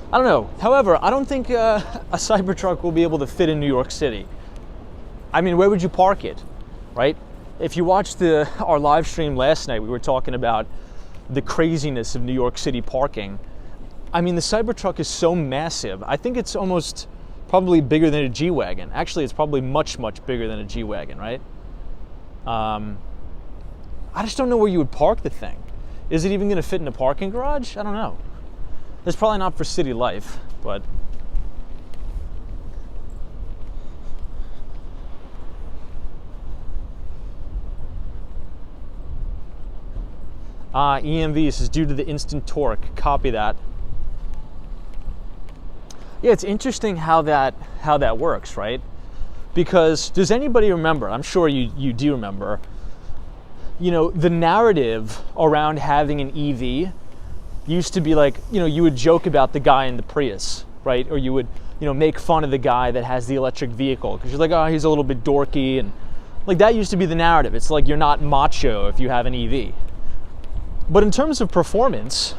I don't know. However, I don't think a Cybertruck will be able to fit in New York City. I mean, where would you park it, right? If you watched our live stream last night, we were talking about the craziness of New York City parking. I mean, the Cybertruck is so massive. I think it's almost probably bigger than a G-Wagon. Actually, it's probably much, much bigger than a G-Wagon, right? I just don't know where you would park the thing. Is it even going to fit in a parking garage? I don't know. It's probably not for city life, but EMV says due to the instant torque. Copy that. Yeah, it's interesting how that works, right? Because does anybody remember? I'm sure you do remember. You know, the narrative around having an EV used to be like, you would joke about the guy in the Prius, right? Or you would, make fun of the guy that has the electric vehicle because you're like, oh, he's a little bit dorky, and like that used to be the narrative. It's like you're not macho if you have an EV. But in terms of performance,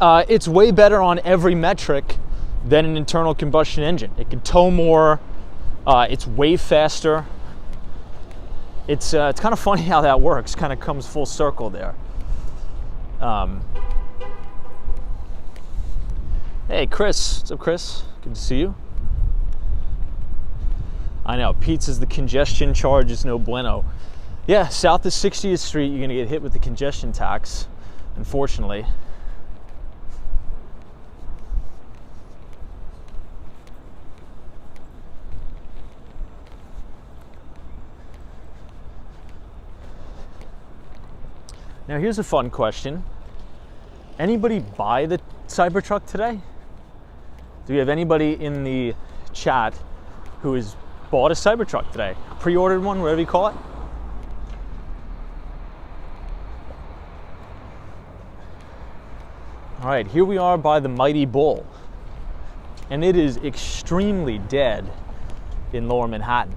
it's way better on every metric than an internal combustion engine. It can tow more. It's way faster. It's kind of funny how that works. Kind of comes full circle there. Hey, Chris. What's up, Chris? Good to see you. I know. Pete says the congestion charge is no bueno. Yeah, south of 60th Street, you're going to get hit with the congestion tax, unfortunately. Now here's a fun question. Anybody buy the Cybertruck today? Do we have anybody in the chat who has bought a Cybertruck today? Pre-ordered one, whatever you call it? All right, here we are by the Mighty Bull. And it is extremely dead in Lower Manhattan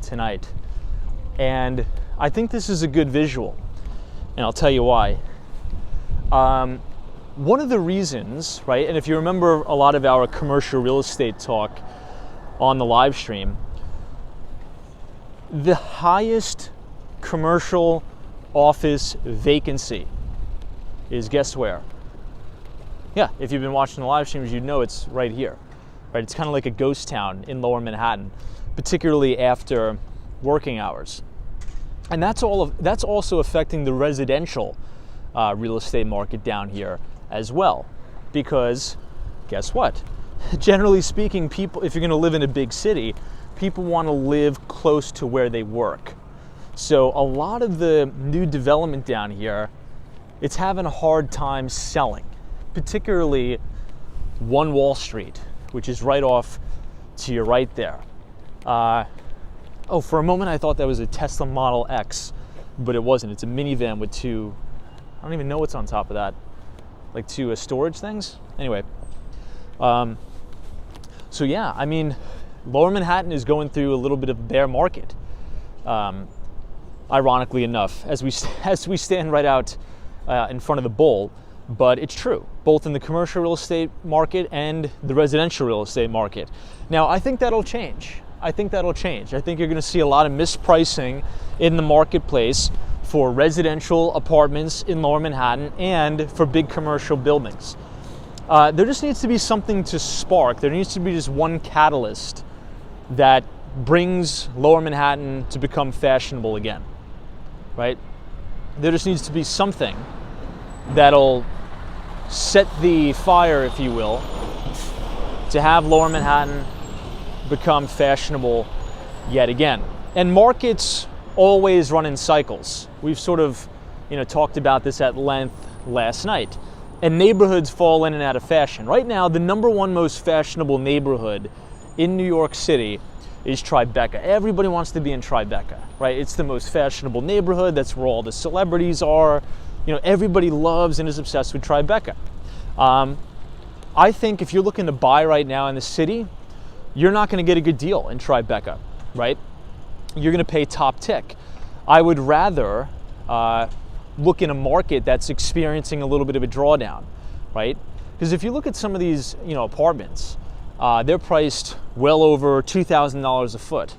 tonight. And I think this is a good visual, and I'll tell you why. One of the reasons, right, and if you remember a lot of our commercial real estate talk on the live stream, the highest commercial office vacancy is, guess where? Yeah, if you've been watching the live streams, you'd know it's right here. Right, it's kind of like a ghost town in Lower Manhattan, particularly after working hours. And that's also affecting the residential real estate market down here as well. Because guess what? Generally speaking, people, if you're going to live in a big city, people want to live close to where they work. So a lot of the new development down here, it's having a hard time selling, particularly One Wall Street, which is right off to your right there. Oh, for a moment I thought that was a Tesla Model X, but it wasn't. It's a minivan with two, I don't even know what's on top of that, like two storage things? Anyway, so yeah, I mean, Lower Manhattan is going through a little bit of a bear market, ironically enough, as we stand right out in front of the Bull. But it's true, both in the commercial real estate market and the residential real estate market. Now, I think that'll change. I think you're going to see a lot of mispricing in the marketplace for residential apartments in Lower Manhattan and for big commercial buildings. There just needs to be something to spark. There needs to be just one catalyst that brings Lower Manhattan to become fashionable again, right? There just needs to be something that'll set the fire, if you will, to have Lower Manhattan become fashionable yet again. And markets always run in cycles. We've sort of, talked about this at length last night. And neighborhoods fall in and out of fashion. Right now, the number one most fashionable neighborhood in New York City is Tribeca. Everybody wants to be in Tribeca, right? It's the most fashionable neighborhood. That's where all the celebrities are. Everybody loves and is obsessed with Tribeca. I think if you're looking to buy right now in the city, you're not going to get a good deal in Tribeca, right? You're going to pay top tick. I would rather look in a market that's experiencing a little bit of a drawdown, right? Because if you look at some of these, apartments, they're priced well over $2,000 a foot,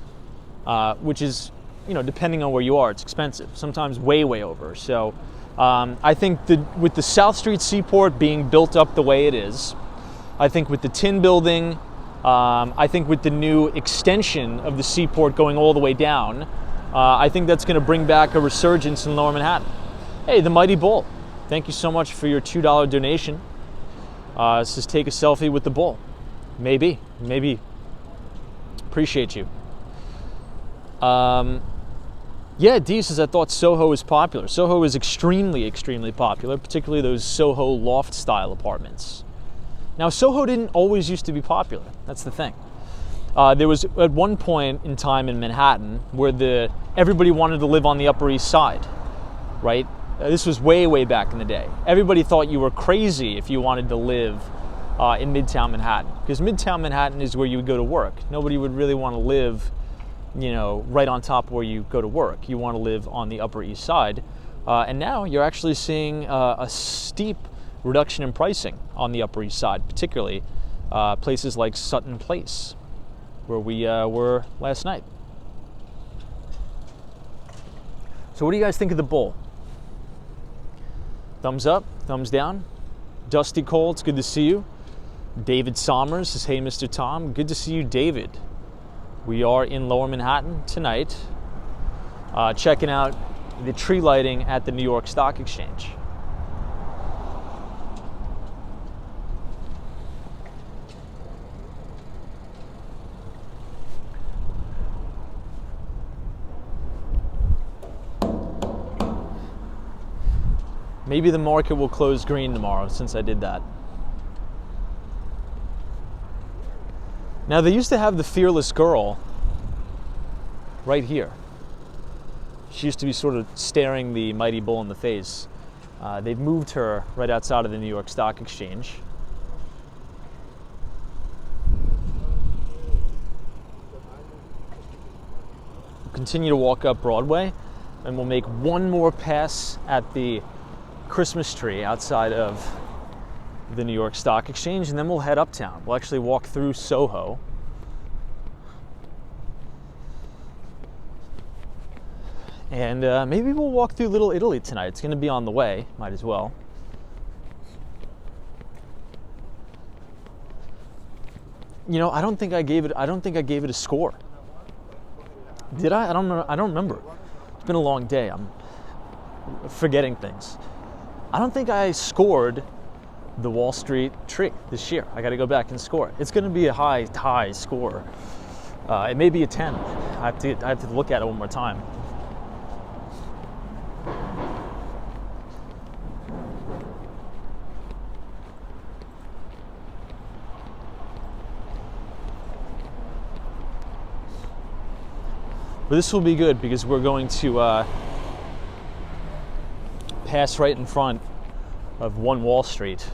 which is, depending on where you are, it's expensive. Sometimes way, way over. So I think with the South Street Seaport being built up the way it is, I think with the Tin Building, I think with the new extension of the Seaport going all the way down, I think that's going to bring back a resurgence in Lower Manhattan. Hey, the Mighty Bull, thank you so much for your $2 donation. It says take a selfie with the bull. Maybe. Appreciate you. Yeah, D says, I thought Soho is popular. Soho is extremely, extremely popular, particularly those Soho loft-style apartments. Now, Soho didn't always used to be popular. That's the thing. There was, at one point in time in Manhattan, where everybody wanted to live on the Upper East Side, right? This was way, way back in the day. Everybody thought you were crazy if you wanted to live in Midtown Manhattan, because Midtown Manhattan is where you would go to work. Nobody would really want to live right on top where you go to work. You want to live on the Upper East Side. And now you're actually seeing a steep reduction in pricing on the Upper East Side, particularly places like Sutton Place, where we were last night. So what do you guys think of the Bull? Thumbs up, thumbs down? Dusty Cole, it's good to see you. David Sommers says, hey, Mr. Tom, good to see you, David. We are in Lower Manhattan tonight, checking out the tree lighting at the New York Stock Exchange. Maybe the market will close green tomorrow since I did that. Now, they used to have the fearless girl right here. She used to be sort of staring the mighty bull in the face. They've moved her right outside of the New York Stock Exchange. We'll continue to walk up Broadway, and we'll make one more pass at the Christmas tree outside of the New York Stock Exchange, and then we'll head uptown. We'll actually walk through Soho. And maybe we'll walk through Little Italy tonight. It's going to be on the way. Might as well. You know, I don't think I gave it a score. Did I? I don't know. I don't remember. It's been a long day. I'm forgetting things. I don't think I scored the Wall Street tree this year. I got to go back and score it. It's going to be a high score. It may be a 10. I have to look at it one more time. But this will be good because we're going to pass right in front of One Wall Street.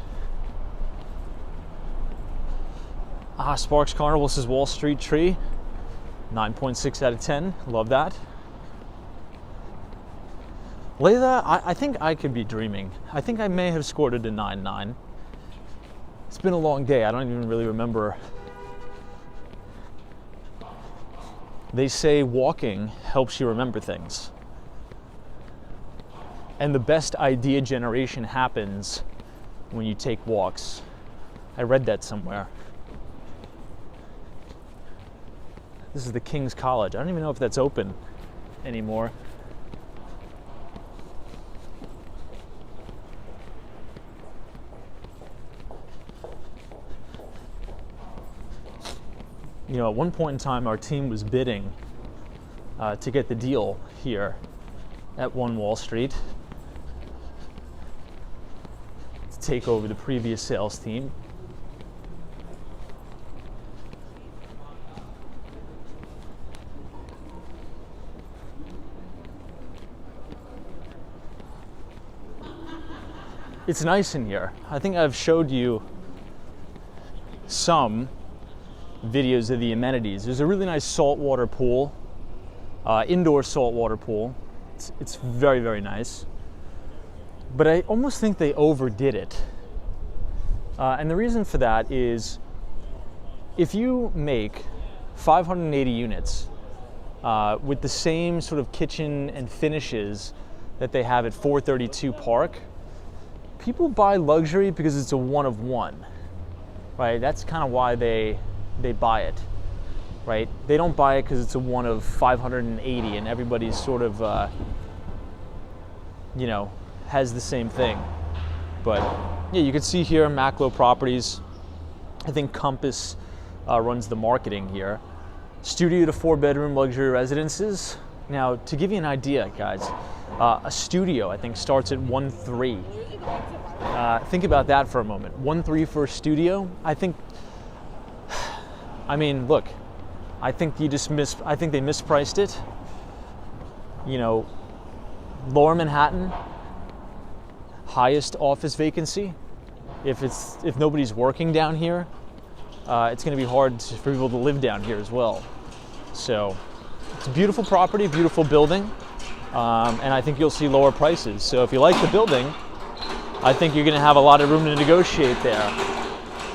Sparks Carnival says Wall Street tree, 9.6 out of 10. Love that. Layla, I think I could be dreaming. I think I may have scored it a 9.9. It's been a long day. I don't even really remember. They say walking helps you remember things. And the best idea generation happens when you take walks. I read that somewhere. This is the King's College. I don't even know if that's open anymore. You know, at one point in time, our team was bidding to get the deal here at One Wall Street to take over the previous sales team. It's nice in here. I think I've showed you some videos of the amenities. There's a really nice saltwater pool, indoor saltwater pool. It's very, very nice. But I almost think they overdid it. And the reason for that is if you make 580 units with the same sort of kitchen and finishes that they have at 432 Park, people buy luxury because it's a one of one, right? That's kind of why they buy it, right? They don't buy it because it's a one of 580 and everybody's sort of, you know, has the same thing. But yeah, you can see here Maclo Properties. I think Compass runs the marketing here. Studio to 4-bedroom luxury residences. Now, to give you an idea, guys, a studio I think starts at 1.3. Think about that for a moment. 1.3 for a studio. I mean, look, I think they mispriced it. You know, Lower Manhattan, highest office vacancy. If nobody's working down here, it's going to be hard for people to live down here as well. So it's a beautiful property, beautiful building, and I think you'll see lower prices. So if you like the building, I think you're going to have a lot of room to negotiate there,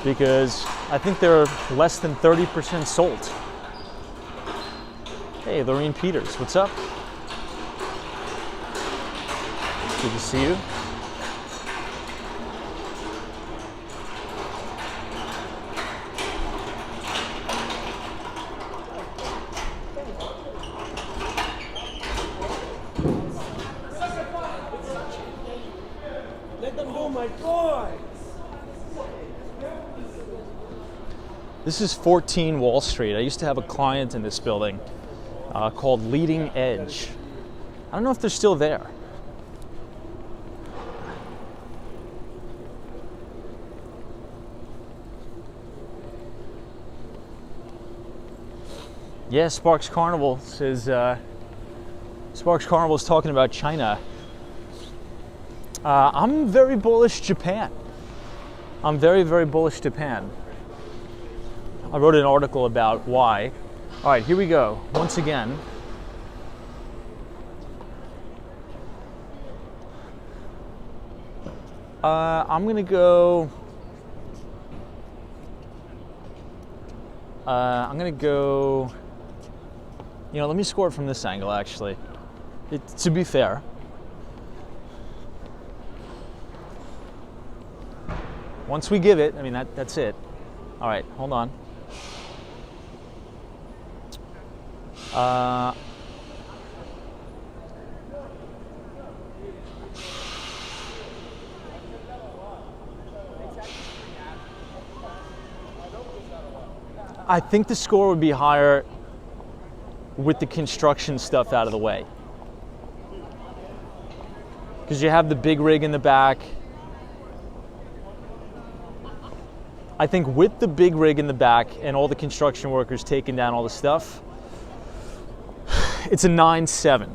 because I think they're less than 30% sold. Hey, Lorene Peters, what's up? Good to see you. Let them go, my boy! This is 14 Wall Street. I used to have a client in this building called Leading Edge. I don't know if they're still there. Yeah, Sparks Carnival says, Sparks Carnival is talking about China. I'm very bullish Japan. I'm very, very bullish Japan. I wrote an article about why. All right, here we go. Once again. I'm gonna go. You know, let me score it from this angle. Actually, to be fair. Once we give it, I mean that's it. All right, hold on. I think the score would be higher with the construction stuff out of the way. Because you have the big rig in the back. I think with the big rig in the back and all the construction workers taking down all the stuff, it's a 9.7.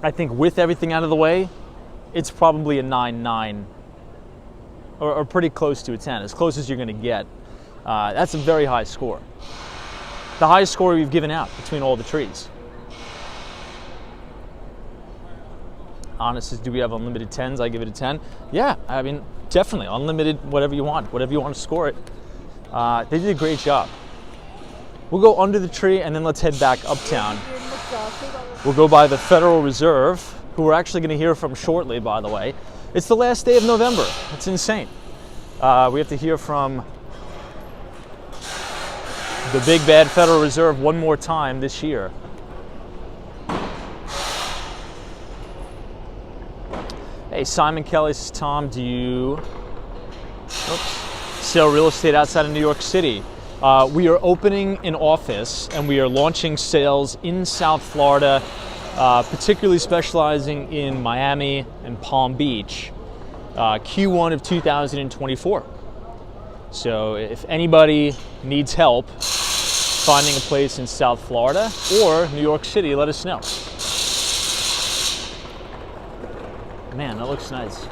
I think with everything out of the way, it's probably a 9.9 or pretty close to a 10, as close as you're going to get. That's a very high score. The highest score we've given out between all the trees. Honest is, do we have unlimited 10s? I give it a 10. Yeah, I mean, definitely unlimited, whatever you want to score it. They did a great job. We'll go under the tree and then let's head back uptown. We'll go by the Federal Reserve, who we're actually going to hear from shortly, by the way. It's the last day of November. It's insane. We have to hear from the big bad Federal Reserve one more time this year. Hey, Simon Kelly says, Tom, do you sell real estate outside of New York City? We are opening an office and we are launching sales in South Florida, particularly specializing in Miami and Palm Beach, Q1 of 2024. So if anybody needs help finding a place in South Florida or New York City, let us know. Man, that looks nice.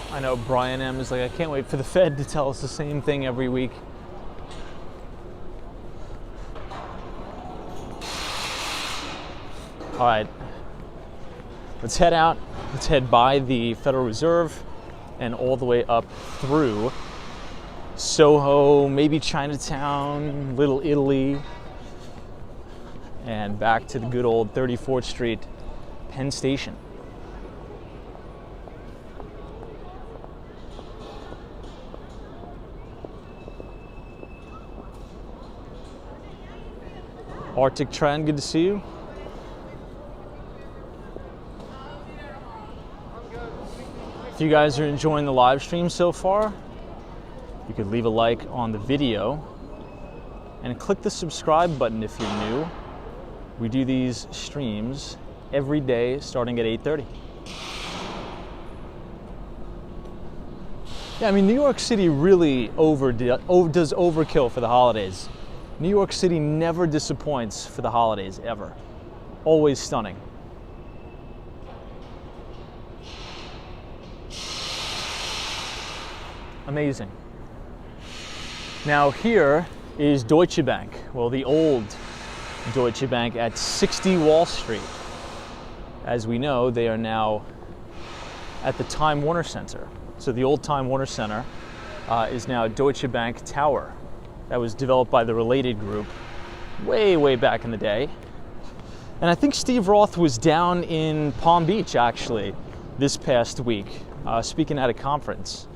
I know Brian M is like, I can't wait for the Fed to tell us the same thing every week. All right, let's head out. Let's head by the Federal Reserve and all the way up through Soho, maybe Chinatown, Little Italy, and back to the good old 34th Street Penn Station. Arctic Trend, good to see you. If you guys are enjoying the live stream so far, you could leave a like on the video and click the subscribe button if you're new. We do these streams every day starting at 8:30. Yeah, I mean, New York City really does overkill for the holidays. New York City never disappoints for the holidays, ever. Always stunning. Amazing. Now here is Deutsche Bank. Well, the old Deutsche Bank at 60 Wall Street. As we know, they are now at the Time Warner Center. So the old Time Warner Center is now Deutsche Bank Tower. That was developed by the Related Group way, way back in the day. And I think Steve Roth was down in Palm Beach, actually, this past week, speaking at a conference.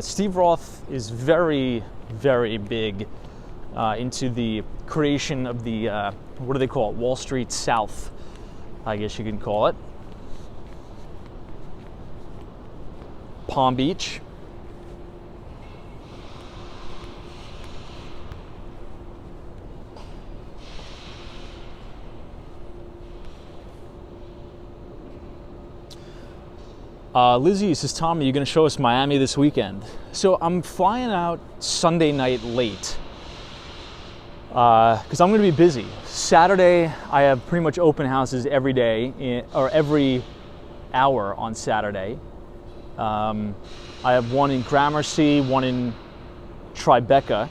Steve Roth is very, very big into the creation of the, what do they call it? Wall Street South, I guess you can call it. Palm Beach. Lizzie says, Tommy, you're going to show us Miami this weekend. So I'm flying out Sunday night late because I'm going to be busy. Saturday, I have pretty much open houses every day, or every hour on Saturday. I have one in Gramercy, one in Tribeca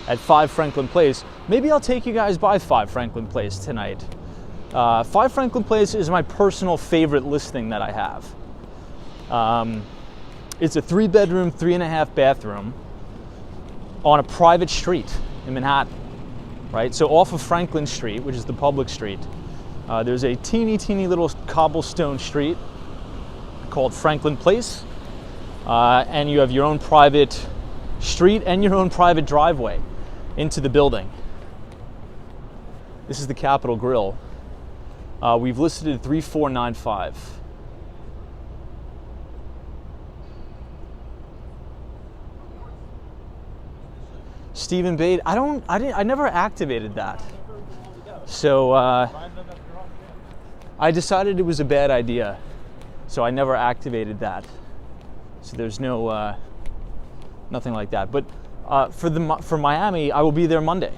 at 5 Franklin Place. Maybe I'll take you guys by 5 Franklin Place tonight. 5 Franklin Place is my personal favorite listing that I have. It's a 3-bedroom, 3.5 bathroom on a private street in Manhattan, right? So off of Franklin Street, which is the public street, there's a teeny little cobblestone street called Franklin Place, and you have your own private street and your own private driveway into the building. This is the Capitol Grill. We've listed it at 3495. Stephen Bade, I never activated that. So I decided it was a bad idea. So I never activated that. So there's no, nothing like that. But for Miami, I will be there Monday.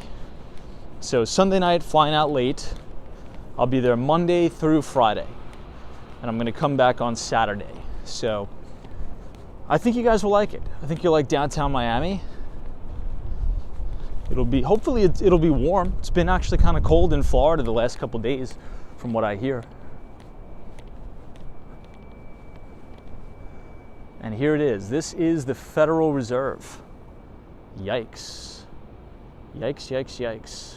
So Sunday night, flying out late. I'll be there Monday through Friday. And I'm gonna come back on Saturday. So I think you guys will like it. I think you'll like downtown Miami. Hopefully it'll be warm. It's been actually kind of cold in Florida the last couple days from what I hear. And here it is. This is the Federal Reserve. Yikes. Yikes, yikes, yikes.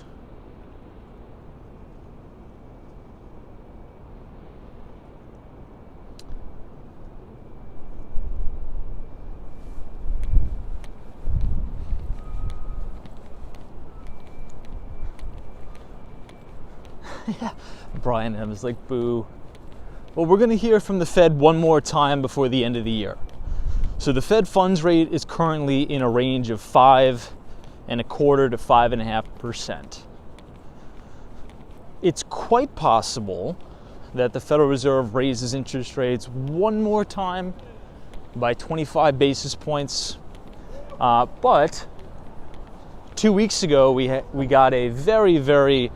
Yeah, Brian M is like, boo. Well, we're going to hear from the Fed one more time before the end of the year. So the Fed funds rate is currently in a range of 5.25% to 5.5%. It's quite possible that the Federal Reserve raises interest rates one more time by 25 basis points. But 2 weeks ago, we got a very,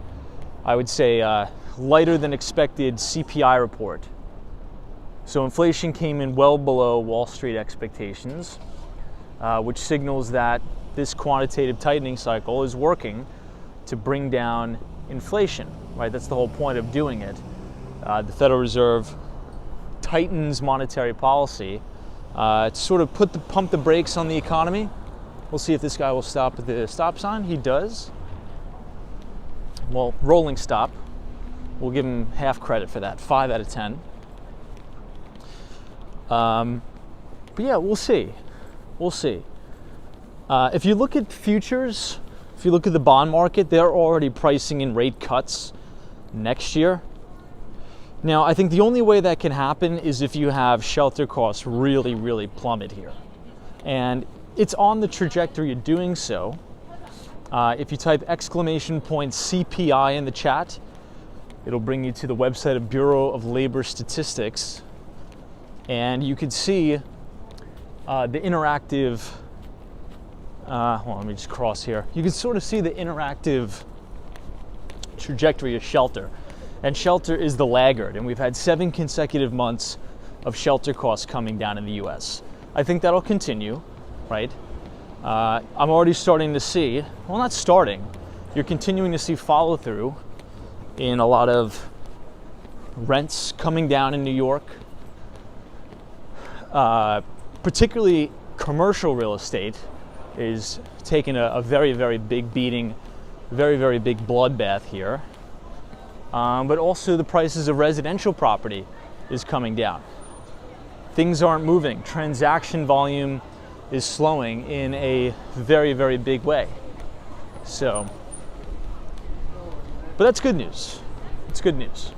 I would say, lighter than expected CPI report. So inflation came in well below Wall Street expectations, which signals that this quantitative tightening cycle is working to bring down inflation, right? That's the whole point of doing it. The Federal Reserve tightens monetary policy to sort of pump the brakes on the economy. We'll see if this guy will stop at the stop sign. He does. Well, rolling stop. We'll give him half credit for that, 5 out of 10. But yeah, we'll see. We'll see. If you look at futures, if you look at the bond market, they're already pricing in rate cuts next year. Now, I think the only way that can happen is if you have shelter costs really plummet here. And it's on the trajectory of doing so. If you type !CPI in the chat, it'll bring you to the website of Bureau of Labor Statistics. And you can see the interactive, hold on, let me just cross here. You can sort of see the interactive trajectory of shelter. And shelter is the laggard, and we've had 7 consecutive months of shelter costs coming down in the US. I think that'll continue, right? I'm already starting to see, well, not starting, you're continuing to see follow through in a lot of rents coming down in New York. Particularly commercial real estate is taking a very big beating, very big bloodbath here. But also the prices of residential property is coming down. Things aren't moving. Transaction volume is slowing in a very, very big way. So, but that's good news. It's good news.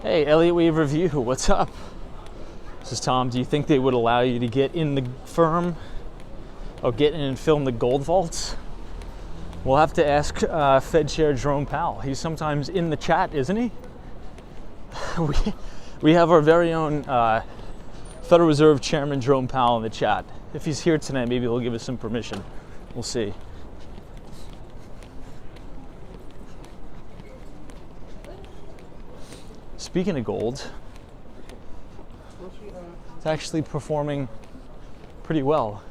Hey, Elliott Wave Review, what's up? This is Tom. Do you think they would allow you to get in the firm or get in and film the gold vaults? We'll have to ask Fed Chair Jerome Powell. He's sometimes in the chat, isn't he? we have our very own Federal Reserve Chairman Jerome Powell in the chat. If he's here tonight, maybe he'll give us some permission. We'll see. Speaking of gold, it's actually performing pretty well.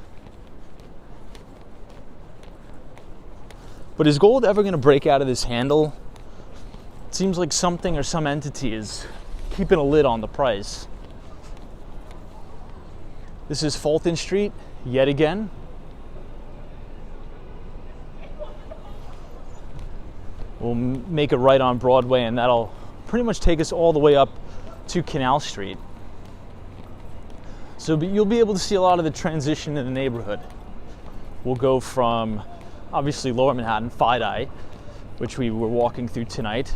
But is gold ever going to break out of this handle? It seems like something or some entity is keeping a lid on the price. This is Fulton Street yet again. We'll make a right on Broadway, and that'll pretty much take us all the way up to Canal Street. So you'll be able to see a lot of the transition in the neighborhood. We'll go from obviously Lower Manhattan, Fidei, which we were walking through tonight.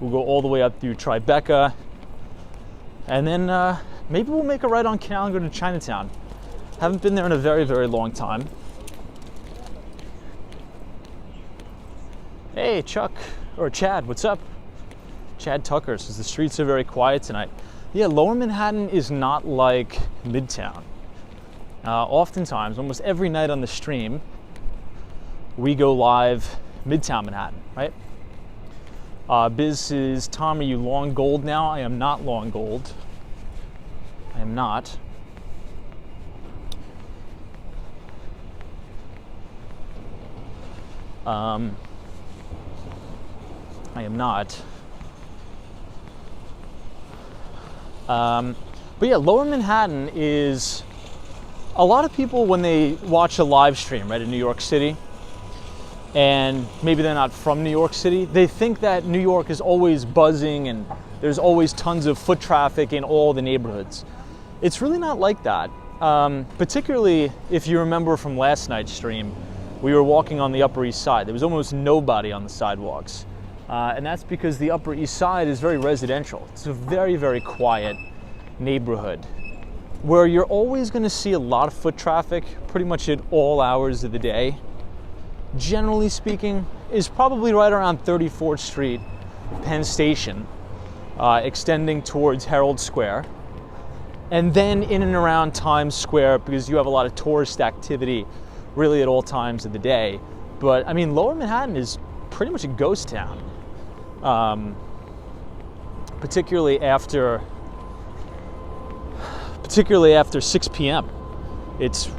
We'll go all the way up through Tribeca, and then maybe we'll make a right on Canal and go to Chinatown. Haven't been there in a very, very long time. Hey, Chuck, or Chad, what's up? Chad Tucker says the streets are very quiet tonight. Yeah, Lower Manhattan is not like Midtown. Oftentimes, almost every night on the stream, we go live Midtown Manhattan, right? Biz says, Tom, are you long gold now? I am not long gold. I am not. I am not. But yeah, Lower Manhattan is, a lot of people when they watch a live stream, right, in New York City, and maybe they're not from New York City, they think that New York is always buzzing and there's always tons of foot traffic in all the neighborhoods. It's really not like that. Particularly if you remember from last night's stream, we were walking on the Upper East Side. There was almost nobody on the sidewalks. And that's because the Upper East Side is very residential. It's a very, very quiet neighborhood where you're always going to see a lot of foot traffic pretty much at all hours of the day. Generally speaking, is probably right around 34th Street, Penn Station, extending towards Herald Square, and then in and around Times Square because you have a lot of tourist activity really at all times of the day. But I mean, Lower Manhattan is pretty much a ghost town. Particularly after 6 p.m. It's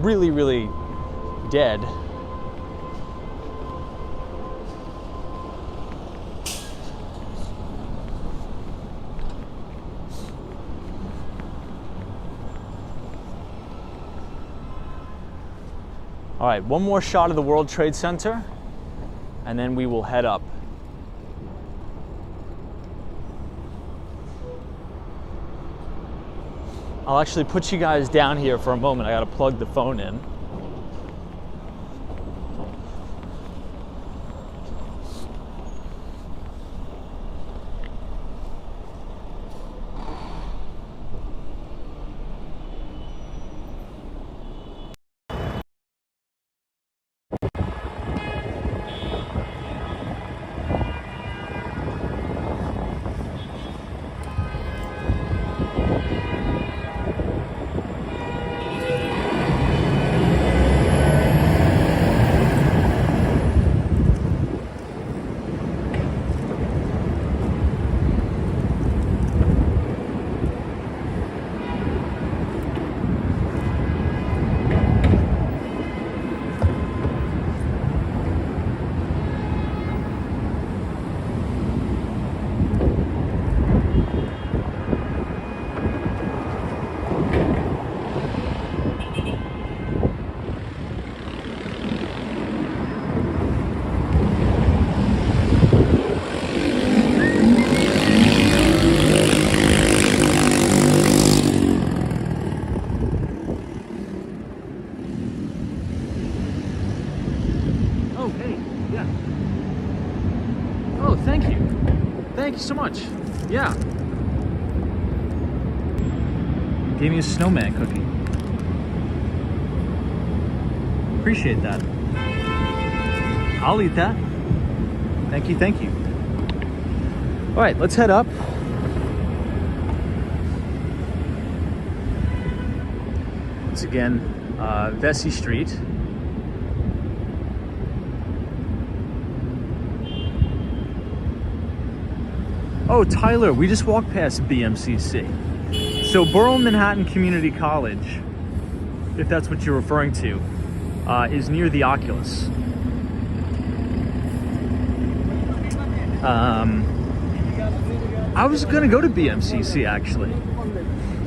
really, really dead. All right, one more shot of the World Trade Center, and then we will head up. I'll actually put you guys down here for a moment. I gotta plug the phone in. thank you. Thank you so much. Yeah. Gave me a snowman cookie. Appreciate that. I'll eat that. Thank you, thank you. All right, let's head up. Once again, Vesey Street. Oh, Tyler, we just walked past BMCC. So Borough Manhattan Community College, if that's what you're referring to, is near the Oculus. I was gonna go to BMCC actually.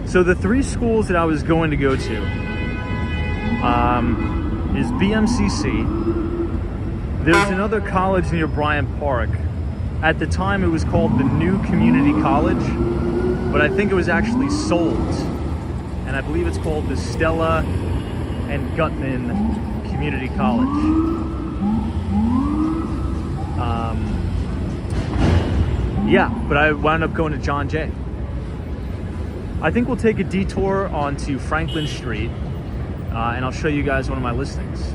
So the three schools that I was going to go to is BMCC. There's another college near Bryant Park. At the time it was called the New Community College, but I think it was actually sold. And I believe it's called the Stella and Gutman Community College. Yeah, but I wound up going to John Jay. I think we'll take a detour onto Franklin Street, and I'll show you guys one of my listings.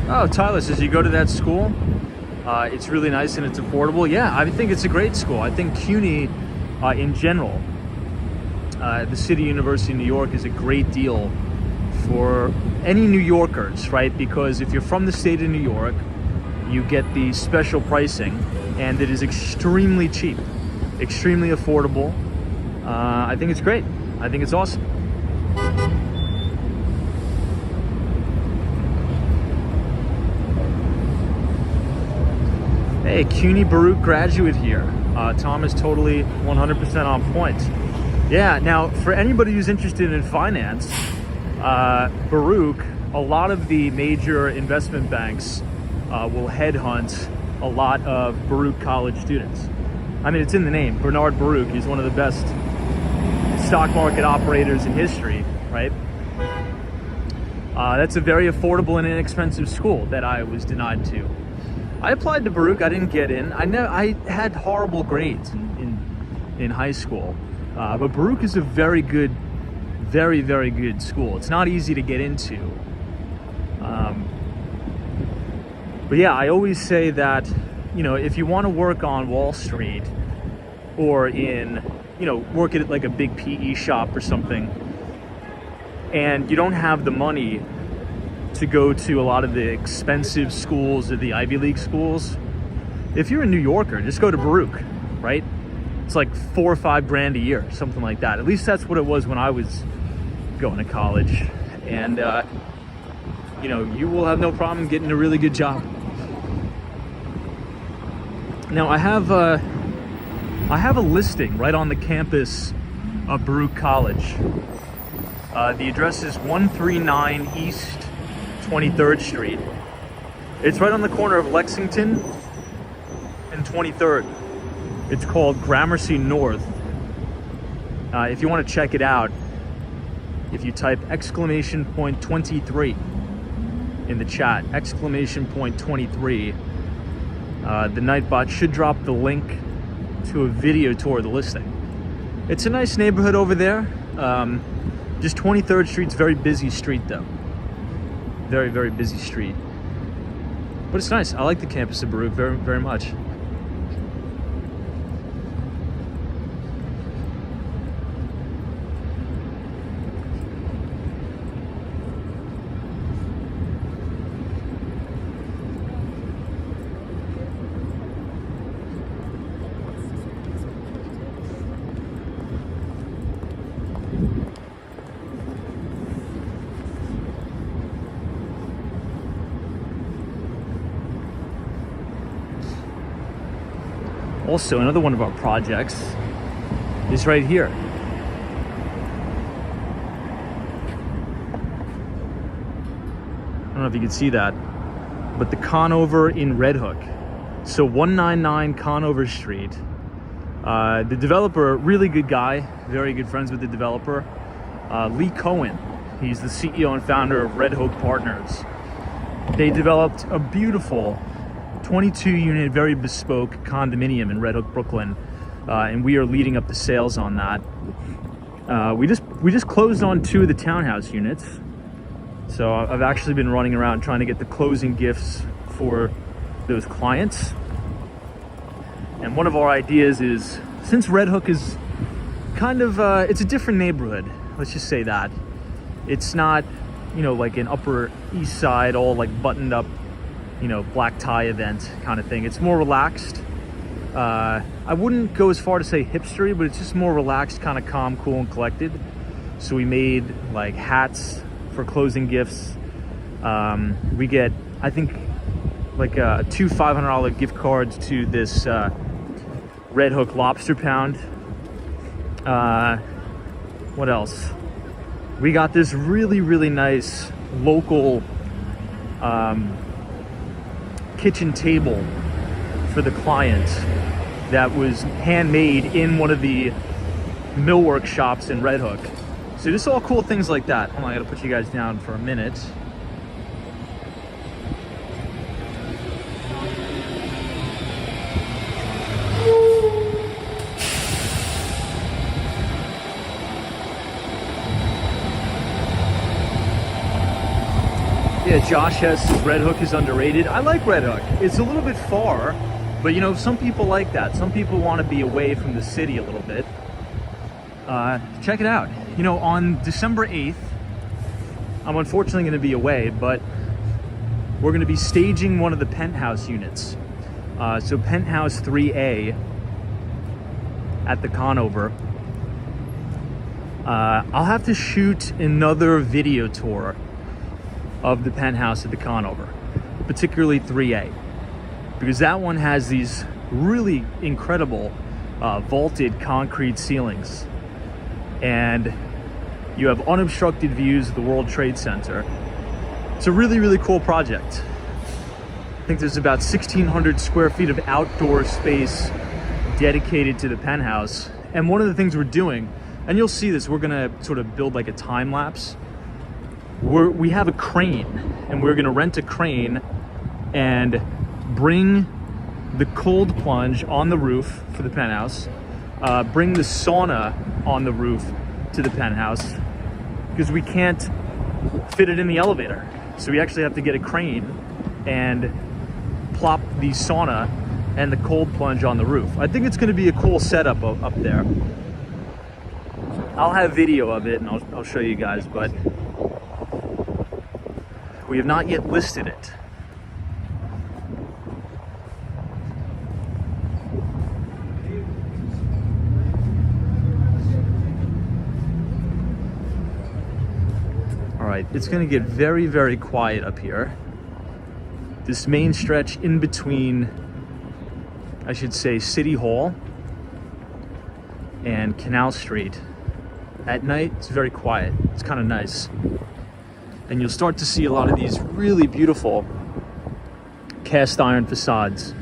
Oh, Tyler says you go to that school. It's really nice and it's affordable. Yeah, I think it's a great school. I think CUNY in general, the City University of New York, is a great deal for any New Yorkers, right? Because if you're from the state of New York, you get the special pricing, and it is extremely cheap, extremely affordable. I think it's great. I think it's awesome. Hey, CUNY Baruch graduate here. Tom is totally 100% on point. Yeah, now for anybody who's interested in finance, Baruch, a lot of the major investment banks will headhunt a lot of Baruch College students. I mean, it's in the name. Bernard Baruch, he's one of the best stock market operators in history, right? That's a very affordable and inexpensive school that I was denied to. I applied to Baruch, I didn't get in. I had horrible grades in high school. But Baruch is a very good, very, very good school. It's not easy to get into. But yeah, I always say that, you know, if you want to work on Wall Street or in, you know, work at like a big PE shop or something, and you don't have the money to go to a lot of the expensive schools or the Ivy League schools, if you're a New Yorker, just go to Baruch, right? It's like $4 or $5 grand a year, something like that. At least that's what it was when I was going to college. And, you know, you will have no problem getting a really good job. Now, I have a listing right on the campus of Baruch College. The address is 139 East 23rd Street. It's right on the corner of Lexington and 23rd. It's called Gramercy North. If you want to check it out, if you type !23 in the chat, !23, the Nightbot should drop the link to a video tour of the listing. It's a nice neighborhood over there. Just 23rd Street's a very busy street though. Very, very busy street. But it's nice. I like the campus of Baruch very, very much. Also, another one of our projects is right here. I don't know if you can see that, but the Conover in Red Hook. So 199 Conover Street. The developer, really good guy, very good friends with the developer. Lee Cohen, he's the CEO and founder of Red Hook Partners. they developed a beautiful 22-unit, very bespoke condominium in Red Hook, Brooklyn, and we are leading up the sales on that. We just closed on 2 of the townhouse units, so I've actually been running around trying to get the closing gifts for those clients. And one of our ideas is, since Red Hook is kind of it's a different neighborhood, let's just say that it's not, you know, like an Upper East Side all like buttoned up, you know, black tie event kind of thing. It's more relaxed. I wouldn't go as far to say hipstery, but it's just more relaxed, kind of calm, cool, and collected. So we made like hats for closing gifts. We get, I think, like 2 $500 gift cards to this Red Hook Lobster Pound. What else? We got this really, really nice local kitchen table for the client that was handmade in one of the millwork shops in Red Hook. So just all cool things like that. Hold on, I gotta put you guys down for a minute. Yeah, Josh says Red Hook is underrated. I like Red Hook. It's a little bit far, but you know, some people like that. Some people want to be away from the city a little bit. Check it out. You know, on December 8th, I'm unfortunately going to be away, but we're going to be staging one of the penthouse units. So penthouse 3A at the Conover. I'll have to shoot another video tour of the penthouse at the Conover, particularly 3A, because that one has these really incredible vaulted concrete ceilings, and you have unobstructed views of the World Trade Center. It's a really, really cool project. I think there's about 1,600 square feet of outdoor space dedicated to the penthouse. And one of the things we're doing, and you'll see this, we're gonna sort of build like a time lapse. We have a crane, and we're gonna rent a crane and bring the cold plunge on the roof for the penthouse, bring the sauna on the roof to the penthouse, because we can't fit it in the elevator. So we actually have to get a crane and plop the sauna and the cold plunge on the roof. I think it's gonna be a cool setup up there. I'll have video of it and I'll show you guys, but we have not yet listed it. All right, it's gonna get very, very quiet up here. This main stretch in between, I should say, City Hall and Canal Street. At night, it's very quiet. It's kind of nice. And you'll start to see a lot of these really beautiful cast iron facades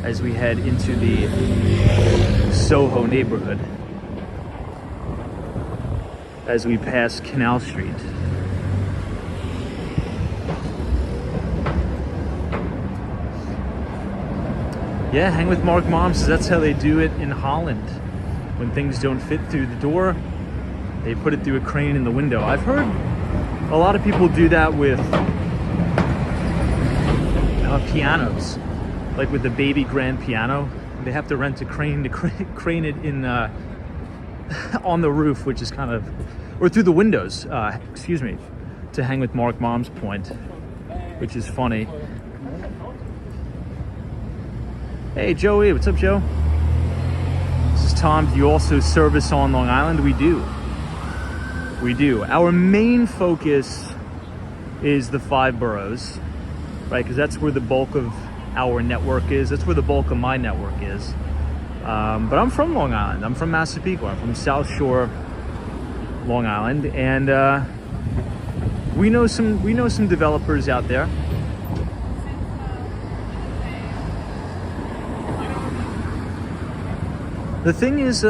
as we head into the Soho neighborhood, as we pass Canal Street. Yeah, hang with Mark Mom says that's how they do it in Holland. When things don't fit through the door, they put it through a crane in the window. I've heard a lot of people do that with pianos, like with the baby grand piano. They have to rent a crane to crane it in on the roof, which is kind of, or through the windows, excuse me, to hang with Mark Mom's point, which is funny. Hey Joey, what's up Joe? This is Tom. Do you also service on Long Island? We do. We do. Our main focus is the 5 boroughs, right? Because that's where the bulk of our network is. That's where the bulk of my network is. But I'm from Long Island. I'm from Massapequa. I'm from South Shore, Long Island, and we know some developers out there. The thing is,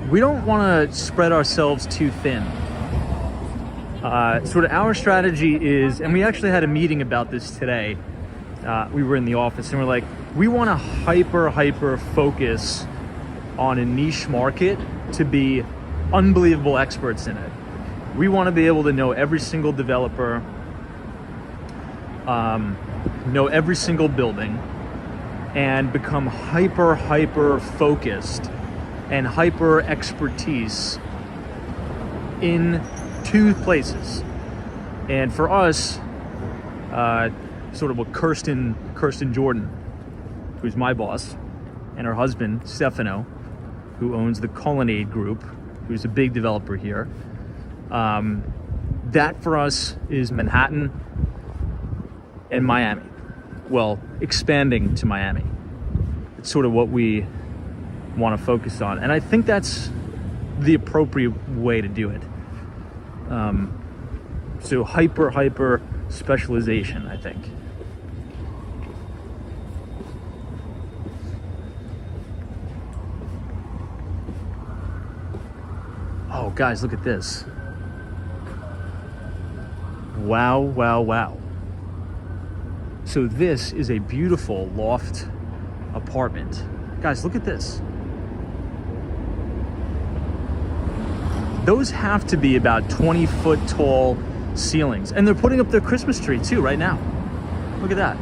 we don't want to spread ourselves too thin. Sort of our strategy is, and we actually had a meeting about this today. We were in the office and we're like, we want to hyper focus on a niche market to be unbelievable experts in it. We want to be able to know every single developer, know every single building, and become hyper focused and hyper expertise in 2 places. And for us, sort of what Kirsten Jordan, who's my boss, and her husband Stefano, who owns the Colonnade Group, who's a big developer here, that for us is Manhattan and Miami. Well, expanding to Miami. It's sort of what we want to focus on, and I think that's the appropriate way to do it. So hyper specialization, I think. Oh, guys, look at this. Wow. So this is a beautiful loft apartment. Guys, look at this. Those have to be about 20-foot tall ceilings. And they're putting up their Christmas tree too right now. Look at that.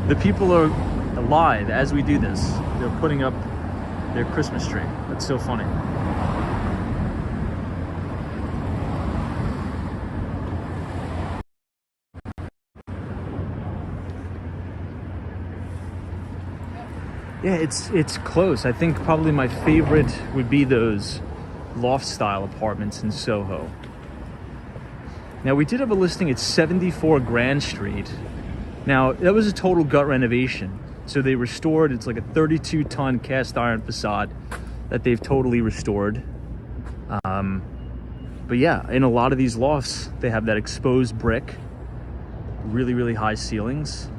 The people are alive as we do this. They're putting up their Christmas tree. That's so funny. Yeah, it's close. I think probably my favorite would be those loft style apartments in Soho. Now, we did have a listing at 74 Grand Street. Now, that was a total gut renovation. So they restored, it's like a 32-ton cast iron facade that they've totally restored. But yeah, in a lot of these lofts, they have that exposed brick, really high ceilings.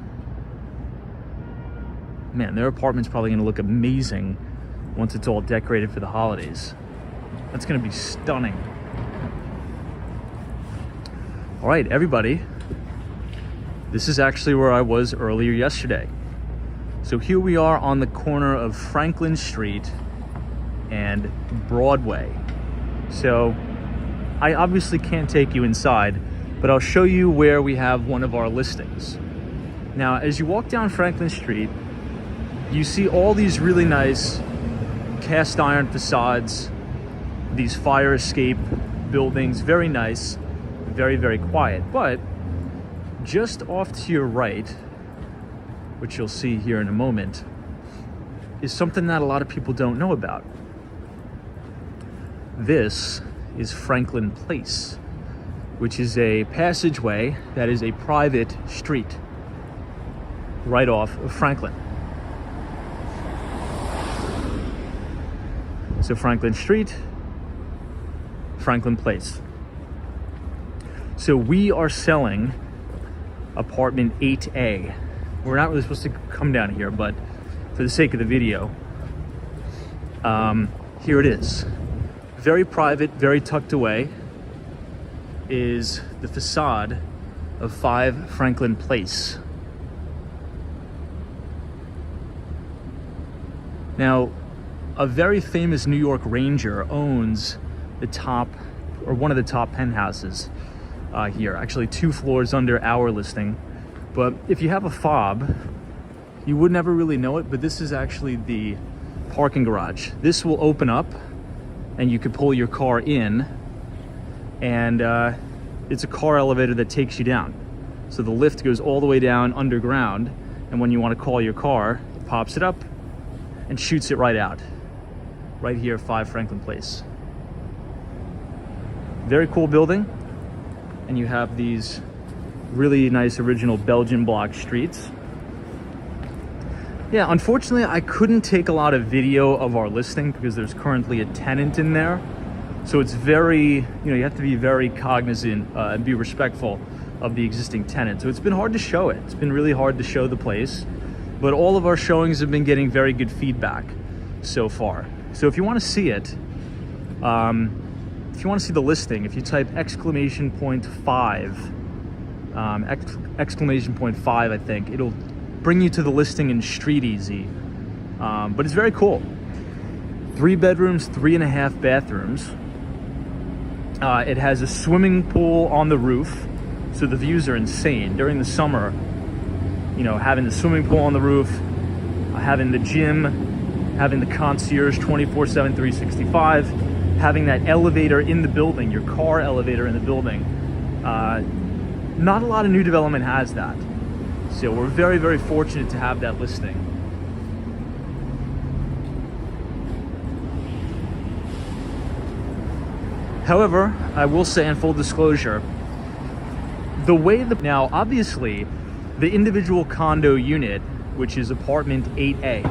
Man, their apartment's probably gonna look amazing once it's all decorated for the holidays. That's gonna be stunning. All right, everybody. This is actually where I was earlier yesterday. So here we are on the corner of Franklin Street and Broadway. So I obviously can't take you inside, but I'll show you where we have one of our listings. Now, as you walk down Franklin Street, you see all these really nice cast iron facades, these fire escape buildings, very nice, very quiet. But just off to your right, which you'll see here in a moment, is something that a lot of people don't know about. This is Franklin Place, which is a passageway that is a private street right off of Franklin. So Franklin Street, Franklin Place. So we are selling apartment 8A. We're not really supposed to come down here, but for the sake of the video, here it is. Very private, very tucked away is the facade of 5 Franklin Place. Now, a very famous New York Ranger owns the top, or one of the top penthouses here, actually 2 floors under our listing. But if you have a fob, you would never really know it, but this is actually the parking garage. This will open up and you can pull your car in, and it's a car elevator that takes you down. So the lift goes all the way down underground, and when you want to call your car, it pops it up and shoots it right out. Right here, 5 Franklin Place. Very cool building. And you have these really nice original Belgian block streets. Yeah, unfortunately, I couldn't take a lot of video of our listing because there's currently a tenant in there. So it's very, you have to be very cognizant and be respectful of the existing tenant. So it's been hard to show it. It's been really hard to show the place. But all of our showings have been getting very good feedback so far. So if you want to see it, if you want to see the listing, if you type exclamation point 5, exclamation point 5, I think, it'll bring you to the listing in Street Easy. But it's very cool. 3 bedrooms, 3.5 bathrooms. It has a swimming pool on the roof, so the views are insane. During the summer, you know, having the swimming pool on the roof, having the gym, having the concierge 24/7, 365, having that elevator in the building, your car elevator in the building. Not a lot of new development has that. So we're very, very fortunate to have that listing. However, I will say, in full disclosure, the way now obviously the individual condo unit, which is apartment 8A,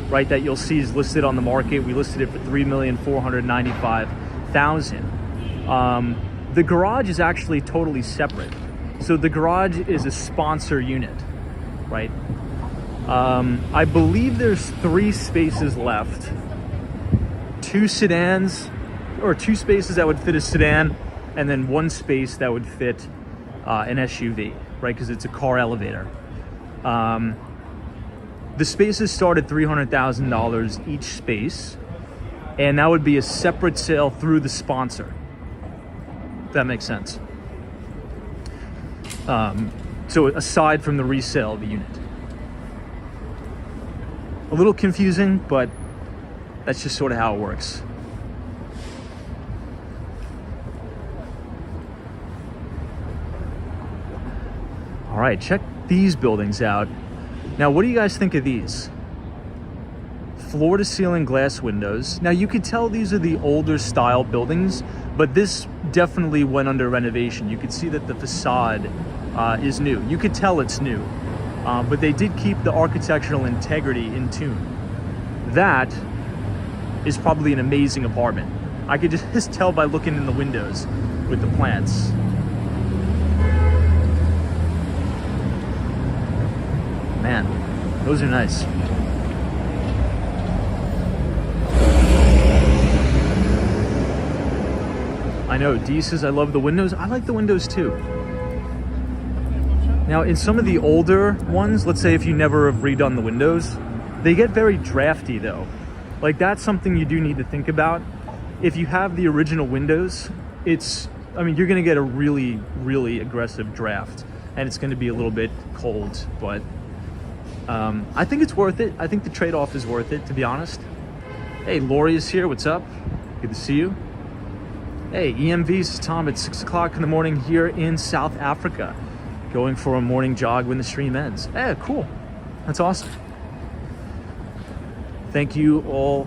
right, that you'll see is listed on the market. We listed it for $3,495,000. The garage is actually totally separate. So the garage is a sponsor unit, right? I believe there's 3 spaces left. 2 sedans, or 2 spaces that would fit a sedan, and then 1 space that would fit an SUV, right? Because it's a car elevator. The spaces start at $300,000 each space, and that would be a separate sale through the sponsor. If that makes sense. So aside from the resale of the unit. A little confusing, but that's just sort of how it works. All right, check these buildings out. Now, what do you guys think of these? Floor to ceiling glass windows. Now, you could tell these are the older style buildings, but this definitely went under renovation. You could see that the facade is new. You could tell it's new, but they did keep the architectural integrity in tune. That is probably an amazing apartment. I could just tell by looking in the windows with the plants. Man, those are nice. I know, Dee says I love the windows. I like the windows too. Now, in some of the older ones, let's say if you never have redone the windows, they get very drafty though. Like, that's something you do need to think about. If you have the original windows, you're gonna get a really, really aggressive draft, and it's gonna be a little bit cold, but I think it's worth it. I think the trade-off is worth it, to be honest. Hey, Lori is here, what's up? Good to see you. Hey, EMVs, Tom, it's 6 o'clock in the morning here in South Africa. Going for a morning jog when the stream ends. Hey, cool. That's awesome. Thank you all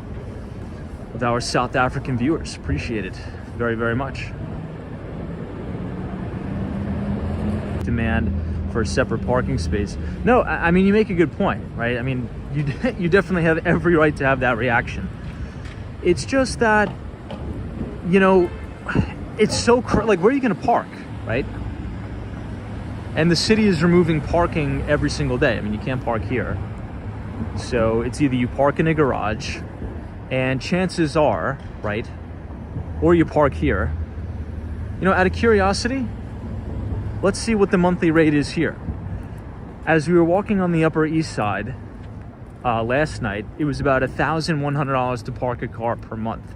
of our South African viewers. Appreciate it very, very much. Demand for a separate parking space. No, I mean, you make a good point, right? I mean, you definitely have every right to have that reaction. It's just that, you know, it's so like, where are you going to park, right? And the city is removing parking every single day. I mean, you can't park here. So it's either you park in a garage, and chances are, right, or you park here. You know, out of curiosity, let's see what the monthly rate is here. As we were walking on the Upper East Side last night, it was about $1,100 to park a car per month.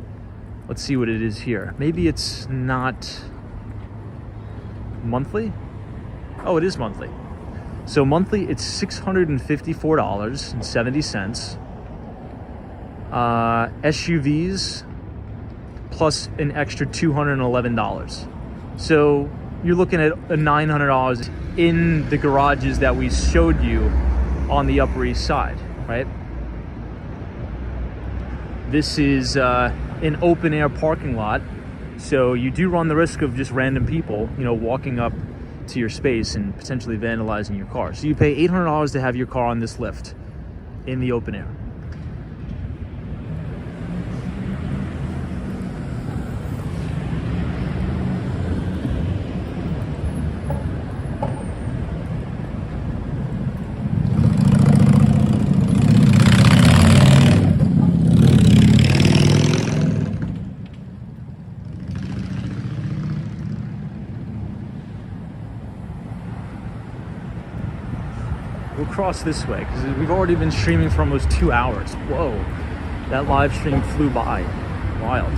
Let's see what it is here. Maybe it's not monthly. Oh, it is monthly. So monthly, it's $654.70. SUVs plus an extra $211. So you're looking at $900 in the garages that we showed you on the Upper East Side, right? This is an open air parking lot, so you do run the risk of just random people, you know, walking up to your space and potentially vandalizing your car. So you pay $800 to have your car on this lift in the open air. we'll cross this way because we've already been streaming for almost 2 hours. Whoa, that live stream flew by. Wild.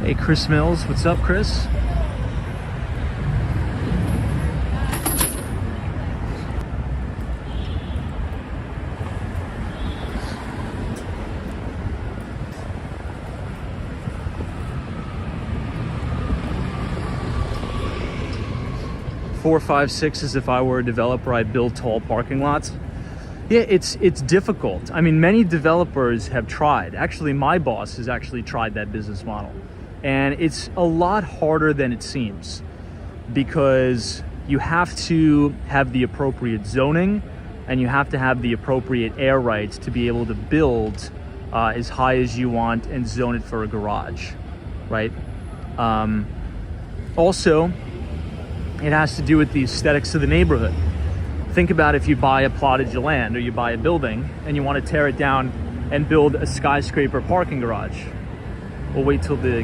Hey, Chris Mills. What's up, Chris? Four, five, six is if I were a developer, I'd build tall parking lots. Yeah, it's difficult. I mean, many developers have tried. Actually, my boss has actually tried that business model. And it's a lot harder than it seems because you have to have the appropriate zoning and you have to have the appropriate air rights to be able to build as high as you want and zone it for a garage, right? Also, it has to do with the aesthetics of the neighborhood. Think about if you buy a plottage of land or you buy a building and you want to tear it down and build a skyscraper parking garage. We'll wait till the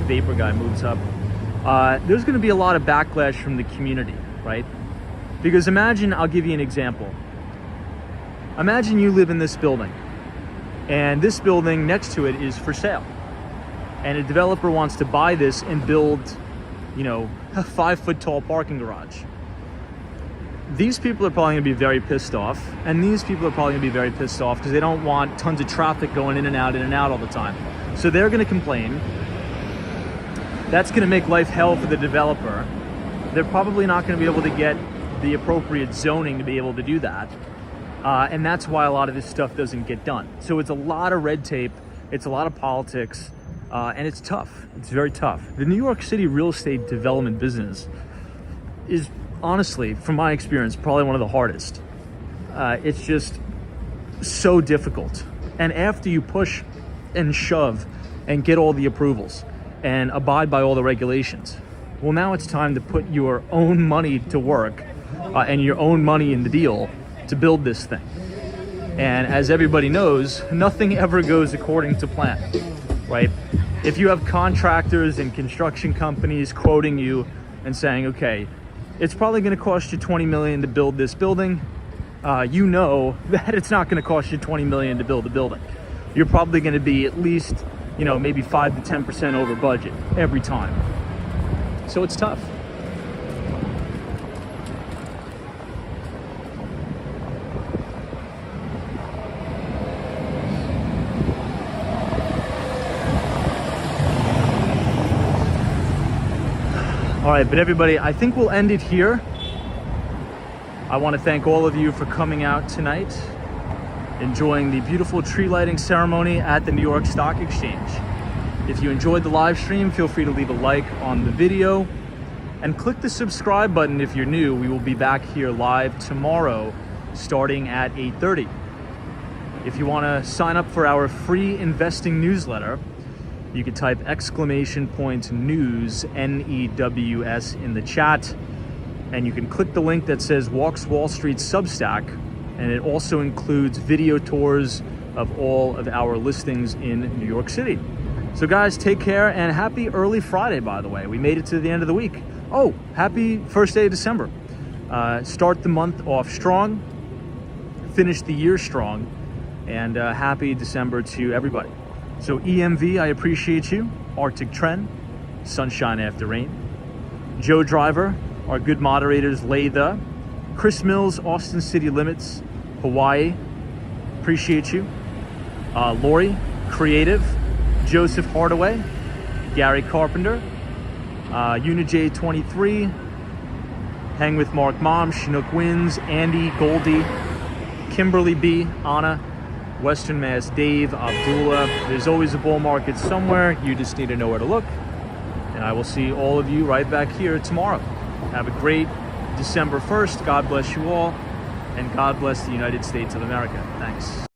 vapor guy moves up. There's going to be a lot of backlash from the community, right? Because imagine, I'll give you an example. Imagine you live in this building and this building next to it is for sale. And a developer wants to buy this and build, you know, a 5-foot tall parking garage. These people are probably going to be very pissed off, and these people are probably going to be very pissed off because they don't want tons of traffic going in and out all the time. So they're going to complain. That's going to make life hell for the developer. They're probably not going to be able to get the appropriate zoning to be able to do that. And that's why a lot of this stuff doesn't get done. So it's a lot of red tape. It's a lot of politics. And it's tough. It's very tough. The New York City real estate development business is, honestly, from my experience, probably one of the hardest. It's just so difficult. And after you push and shove and get all the approvals and abide by all the regulations, well, now it's time to put your own money to work and your own money in the deal to build this thing. And as everybody knows, nothing ever goes according to plan, right? If you have contractors and construction companies quoting you and saying, okay, it's probably going to cost you $20 million to build this building, you know that it's not going to cost you $20 million to build a building. You're probably going to be at least, you know, maybe 5 to 10% over budget every time. So it's tough. All right, but everybody, I think we'll end it here. I want to thank all of you for coming out tonight, enjoying the beautiful tree lighting ceremony at the New York Stock Exchange. If you enjoyed the live stream, feel free to leave a like on the video and click the subscribe button if you're new. We will be back here live tomorrow starting at 8:30. If you want to sign up for our free investing newsletter, you can type !news, N-E-W-S, in the chat, and you can click the link that says Walks Wall Street Substack, and it also includes video tours of all of our listings in New York City. So guys, take care, and happy early Friday, by the way. We made it to the end of the week. Oh, happy first day of December. Start the month off strong, finish the year strong, and happy December to everybody. So EMV, I appreciate you. Arctic Trend, Sunshine After Rain. Joe Driver, our good moderators, Laytha. Chris Mills, Austin City Limits, Hawaii, appreciate you. Lori, Creative. Joseph Hardaway, Gary Carpenter, UniJ23, Hang with Mark Mom, Chinook Wins, Andy, Goldie, Kimberly B, Anna, Western Mass Dave, Abdullah. There's always a bull market somewhere. You just need to know where to look. And I will see all of you right back here tomorrow. Have a great December 1st. God bless you all. And God bless the United States of America. Thanks.